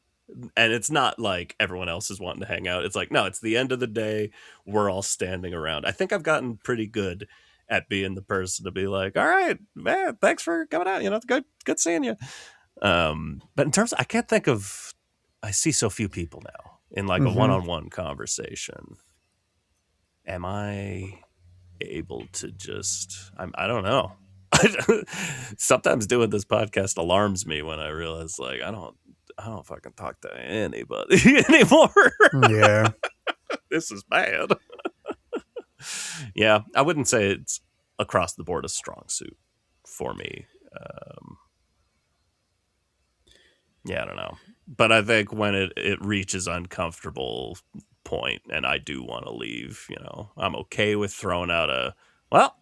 And it's not like everyone else is wanting to hang out. It's like, no, it's the end of the day. We're all standing around. I think I've gotten pretty good at being the person to be like, all right, man, thanks for coming out. Good seeing you. But in terms of, I can't think of, I see so few people now in like a one-on-one conversation. Am I able to just, I don't know. Sometimes doing this podcast alarms me when I realize like, I don't fucking talk to anybody anymore. Yeah. This is bad. Yeah, I wouldn't say it's across the board a strong suit for me. Yeah, I don't know. But I think when it reaches uncomfortable point and I do want to leave, I'm okay with throwing out well,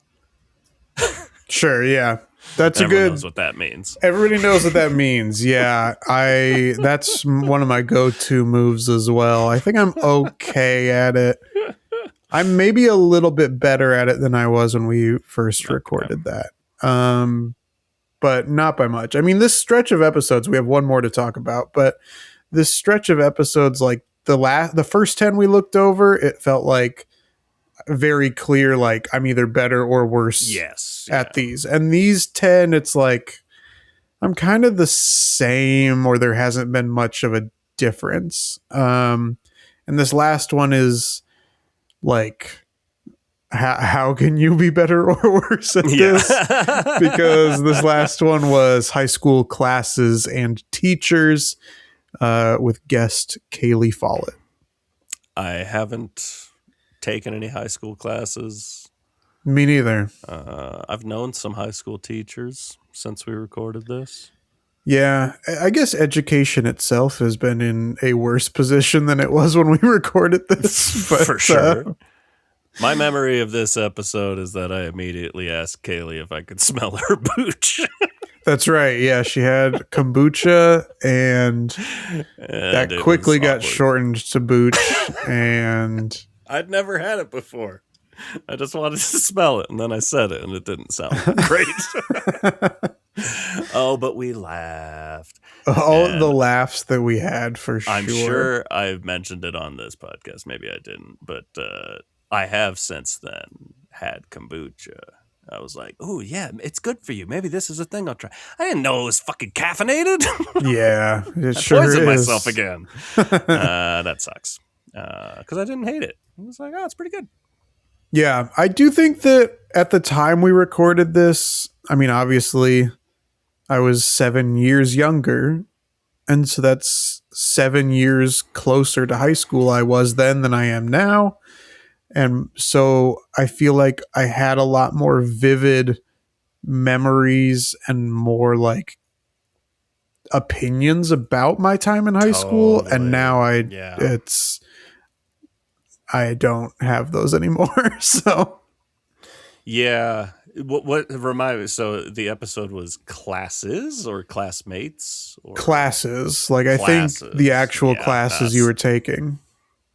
Sure, yeah. That's a everyone knows good. what that means. Everybody knows what that means. Yeah, that's one of my go-to moves as well. I think I'm okay at it. I'm maybe a little bit better at it than I was when we first recorded that. But not by much. I mean, this stretch of episodes, we have one more to talk about, but this stretch of episodes, like the first 10 we looked over, it felt like very clear, like I'm either better or worse at these. And these 10, it's like I'm kind of the same, or there hasn't been much of a difference. And this last one is like, how can you be better or worse at this? Because this last one was high school classes and teachers with guest Kaylee Follett. I haven't taken any high school classes. Me neither. I've known some high school teachers since we recorded this. Yeah, I guess education itself has been in a worse position than it was when we recorded this. But, for sure. My memory of this episode is that I immediately asked Kaylee if I could smell her booch. That's right. Yeah, she had kombucha, and that quickly got shortened to booch. And I'd never had it before. I just wanted to smell it, and then I said it, and it didn't sound great. Oh, but we laughed. All the laughs that we had, for sure. I'm sure I've mentioned it on this podcast. Maybe I didn't, but I have since then had kombucha. I was like, oh, yeah, it's good for you. Maybe this is a thing I'll try. I didn't know it was fucking caffeinated. Yeah, it I sure poisoned is. myself again. That sucks. Because I didn't hate it. I was like, oh, it's pretty good. Yeah, I do think that at the time we recorded this, I mean, obviously, I was 7 years younger. And so that's 7 years closer to high school I was then than I am now. And so I feel like I had a lot more vivid memories and more like opinions about my time in high school. And now I don't have those anymore. So yeah. What remind me? So the episode was classes or classmates or classes. Like I think the actual classes you were taking.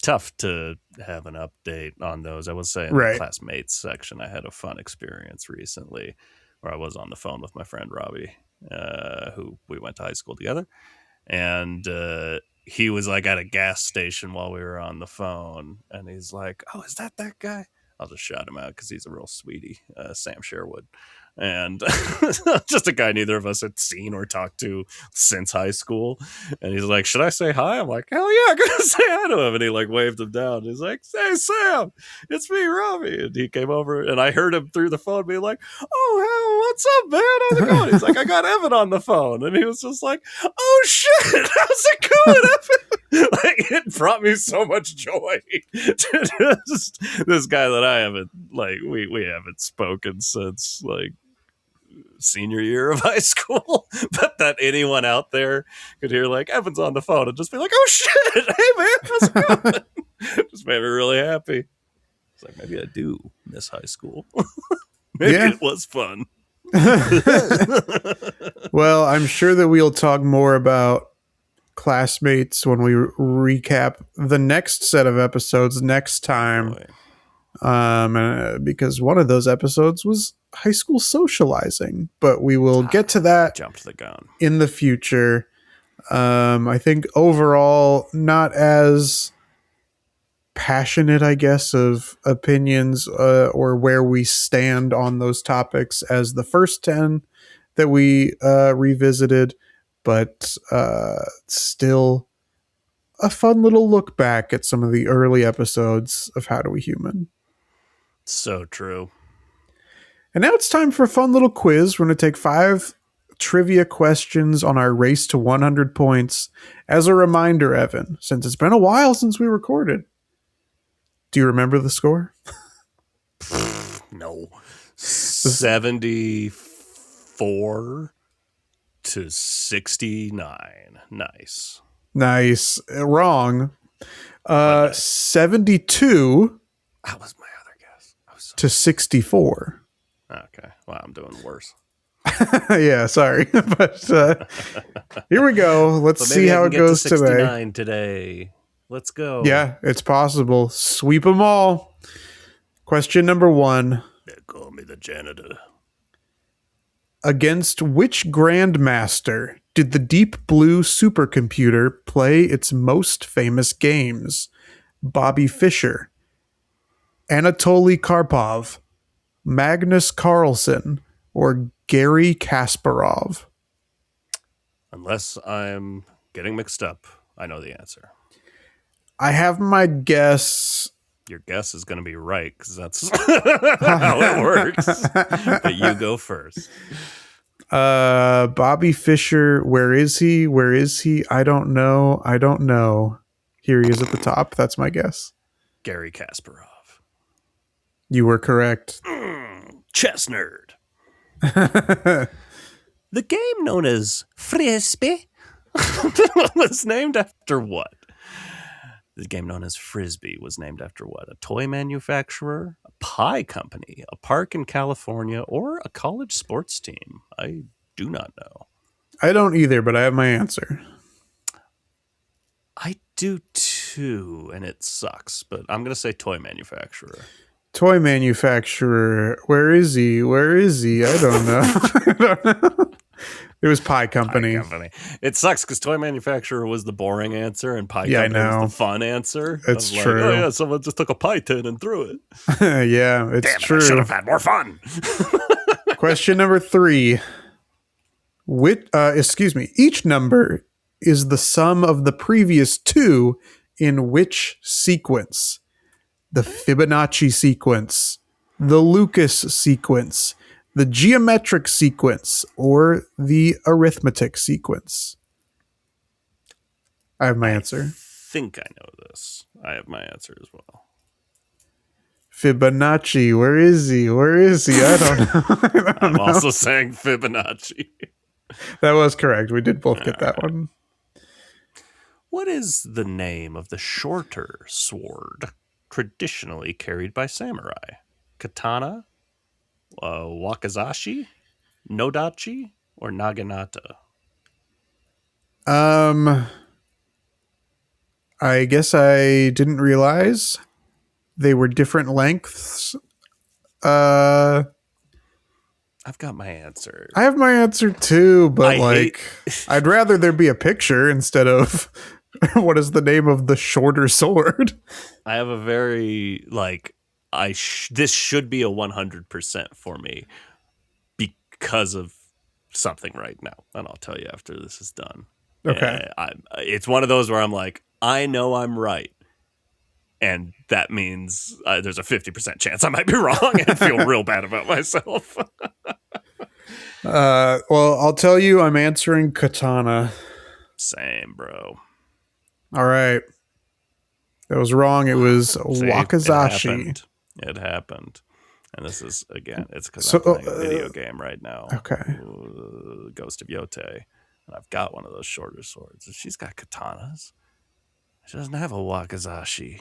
Tough to have an update on those. I would say in the classmates section, I had a fun experience recently where I was on the phone with my friend Robbie, who we went to high school together. And he was like at a gas station while we were on the phone. And he's like, oh, is that guy? I'll just shout him out because he's a real sweetie, Sam Sherwood. And just a guy neither of us had seen or talked to since high school. And he's like, should I say hi? I'm like, hell yeah, I'm going to say hi to him. And he like waved him down. He's like, hey, Sam, it's me, Robbie. And he came over and I heard him through the phone being like, oh, hell, what's up, man? How's it going? He's like, I got Evan on the phone. And he was just like, oh, shit, how's it going, Evan? Like, it brought me so much joy to just this guy that I haven't, like, we haven't spoken since, like, senior year of high school, but that anyone out there could hear like Evan's on the phone and just be like, oh shit, hey man, how's it going? Just made me really happy. It's like, maybe I do miss high school. Maybe it was fun. Well, I'm sure that we'll talk more about classmates when we recap the next set of episodes next time. Because one of those episodes was high school socializing, but we will get to that jumped the gun in the future. I think overall not as passionate, I guess, of opinions or where we stand on those topics as the first 10 that we revisited, but still a fun little look back at some of the early episodes of How Do We Human. So true. And now it's time for a fun little quiz. We're going to take 5 trivia questions on our race to 100 points. As a reminder, Evan, since it's been a while since we recorded, do you remember the score? No. This, 74 to 69. Nice. nice. Wrong. What? 72 That was my other guess. I was to 64. okay. Wow, I'm doing worse. Yeah, sorry. But here we go. Let's But see maybe I how can it get to goes today. 69 today. Let's go. Yeah, it's possible. Sweep them all. Question number 1. They call me the janitor. Against which grandmaster did the Deep Blue supercomputer play its most famous games? Bobby Fischer, Anatoly Karpov, Magnus Carlsen, or Gary Kasparov? Unless I'm getting mixed up, I know the answer. I have my guess. Your guess is going to be right because that's how it works. But you go first. Bobby Fischer, where is he? Where is he? I don't know. I don't know. Here he is at the top. That's my guess. Gary Kasparov. You were correct. Chess nerd. The game known as Frisbee was named after what? The game known as Frisbee was named after what? A toy manufacturer, a pie company, a park in California, or a college sports team? I do not know. I don't either, but I have my answer. I do too, and it sucks, but I'm going to say toy manufacturer. Toy manufacturer. Where is he? Where is he? I don't know. I don't know. It was pie company. Pie company. It sucks because toy manufacturer was the boring answer and pie Yeah, I company know. was the fun answer. It's Like, true. oh yeah, someone just took a pie tin and threw it. Yeah, it's Damn it, true. I should have had more fun. Question number 3. Each number is the sum of the previous 2 in which sequence? The Fibonacci sequence, the Lucas sequence, the geometric sequence, or the arithmetic sequence? I have my answer. I think I know this. I have my answer as well. Fibonacci, where is he? Where is he? I don't know. I'm also saying Fibonacci. That was correct. We did both get that one. What is the name of the shorter sword traditionally carried by samurai? Katana, wakizashi, nodachi, or naginata? I guess I didn't realize they were different lengths. I've got my answer. I have my answer too, but I I'd rather there be a picture instead of what is the name of the shorter sword? I have a very this should be a 100% for me because of something right now, and I'll tell you after this is done. Okay. It's one of those where I'm like, I know I'm right, and that means there's a 50% chance I might be wrong and feel real bad about myself. Well, I'll tell you, I'm answering katana. Same, bro. All right. That was wrong. It was wakizashi. It happened. And this is, again, it's because So, I'm playing a video game right now. Okay. Ghost of Yote. And I've got one of those shorter swords. And she's got katanas. She doesn't have a wakizashi.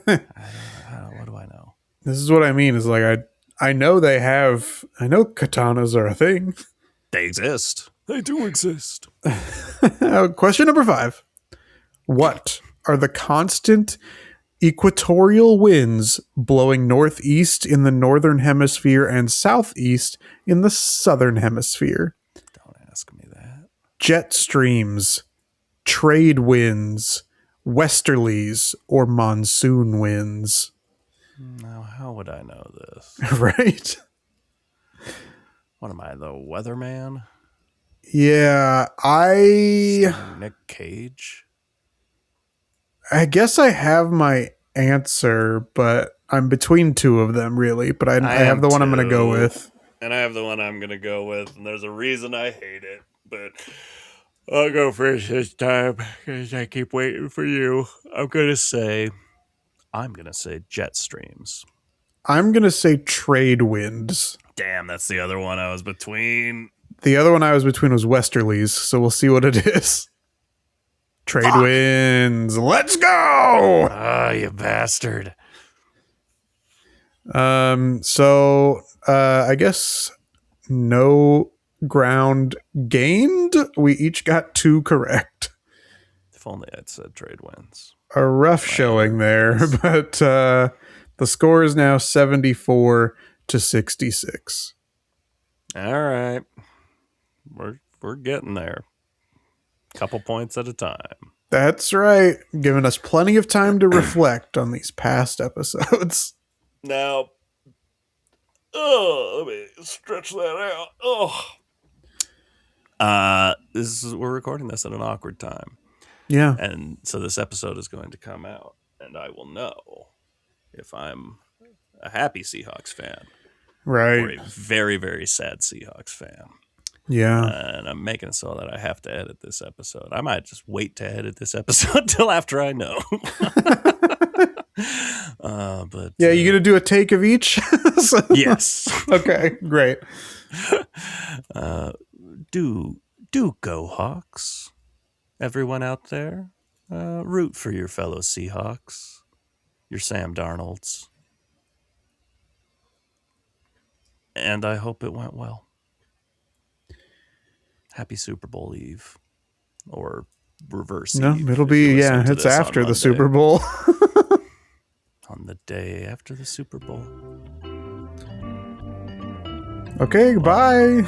What do I know? This is what I mean. Is like I know katanas are a thing. They exist. They do exist. Question number 5. What are the constant equatorial winds blowing northeast in the northern hemisphere and southeast in the southern hemisphere? Don't ask me that. Jet streams, trade winds, westerlies, or monsoon winds? Now, how would I know this? Right? What am I, the weatherman? Yeah, Nick Cage? I guess I have my answer, but I'm between two of them, really. But I have the one I'm going to go with. And I have the one I'm going to go with. And there's a reason I hate it. But I'll go first this time because I keep waiting for you. I'm going to say jet streams. I'm going to say trade winds. Damn, that's the other one I was between. The other one I was between was westerlies, so we'll see what it is. Trade winds. Let's go! Ah, you bastard. So I guess no ground gained. We each got 2 correct. If only I'd said trade wins. A rough showing there, but the score is now 74-66. All right. We're getting there. Couple points at a time. That's right. Giving us plenty of time to reflect on these past episodes. Now, let me stretch that out. We're recording this at an awkward time. Yeah. And so this episode is going to come out, and I will know if I'm a happy Seahawks fan. Right. Or a very, very sad Seahawks fan. Yeah. And I'm making it so that I have to edit this episode. I might just wait to edit this episode till after I know. But yeah, you gonna do a take of each? Yes. Okay, great. Do go Hawks. Everyone out there, root for your fellow Seahawks, your Sam Darnolds. And I hope it went well. Happy Super Bowl Eve. Or reverse No, Eve. it'll be, yeah, it's after the Super Bowl. On the day after the Super Bowl. Okay, bye.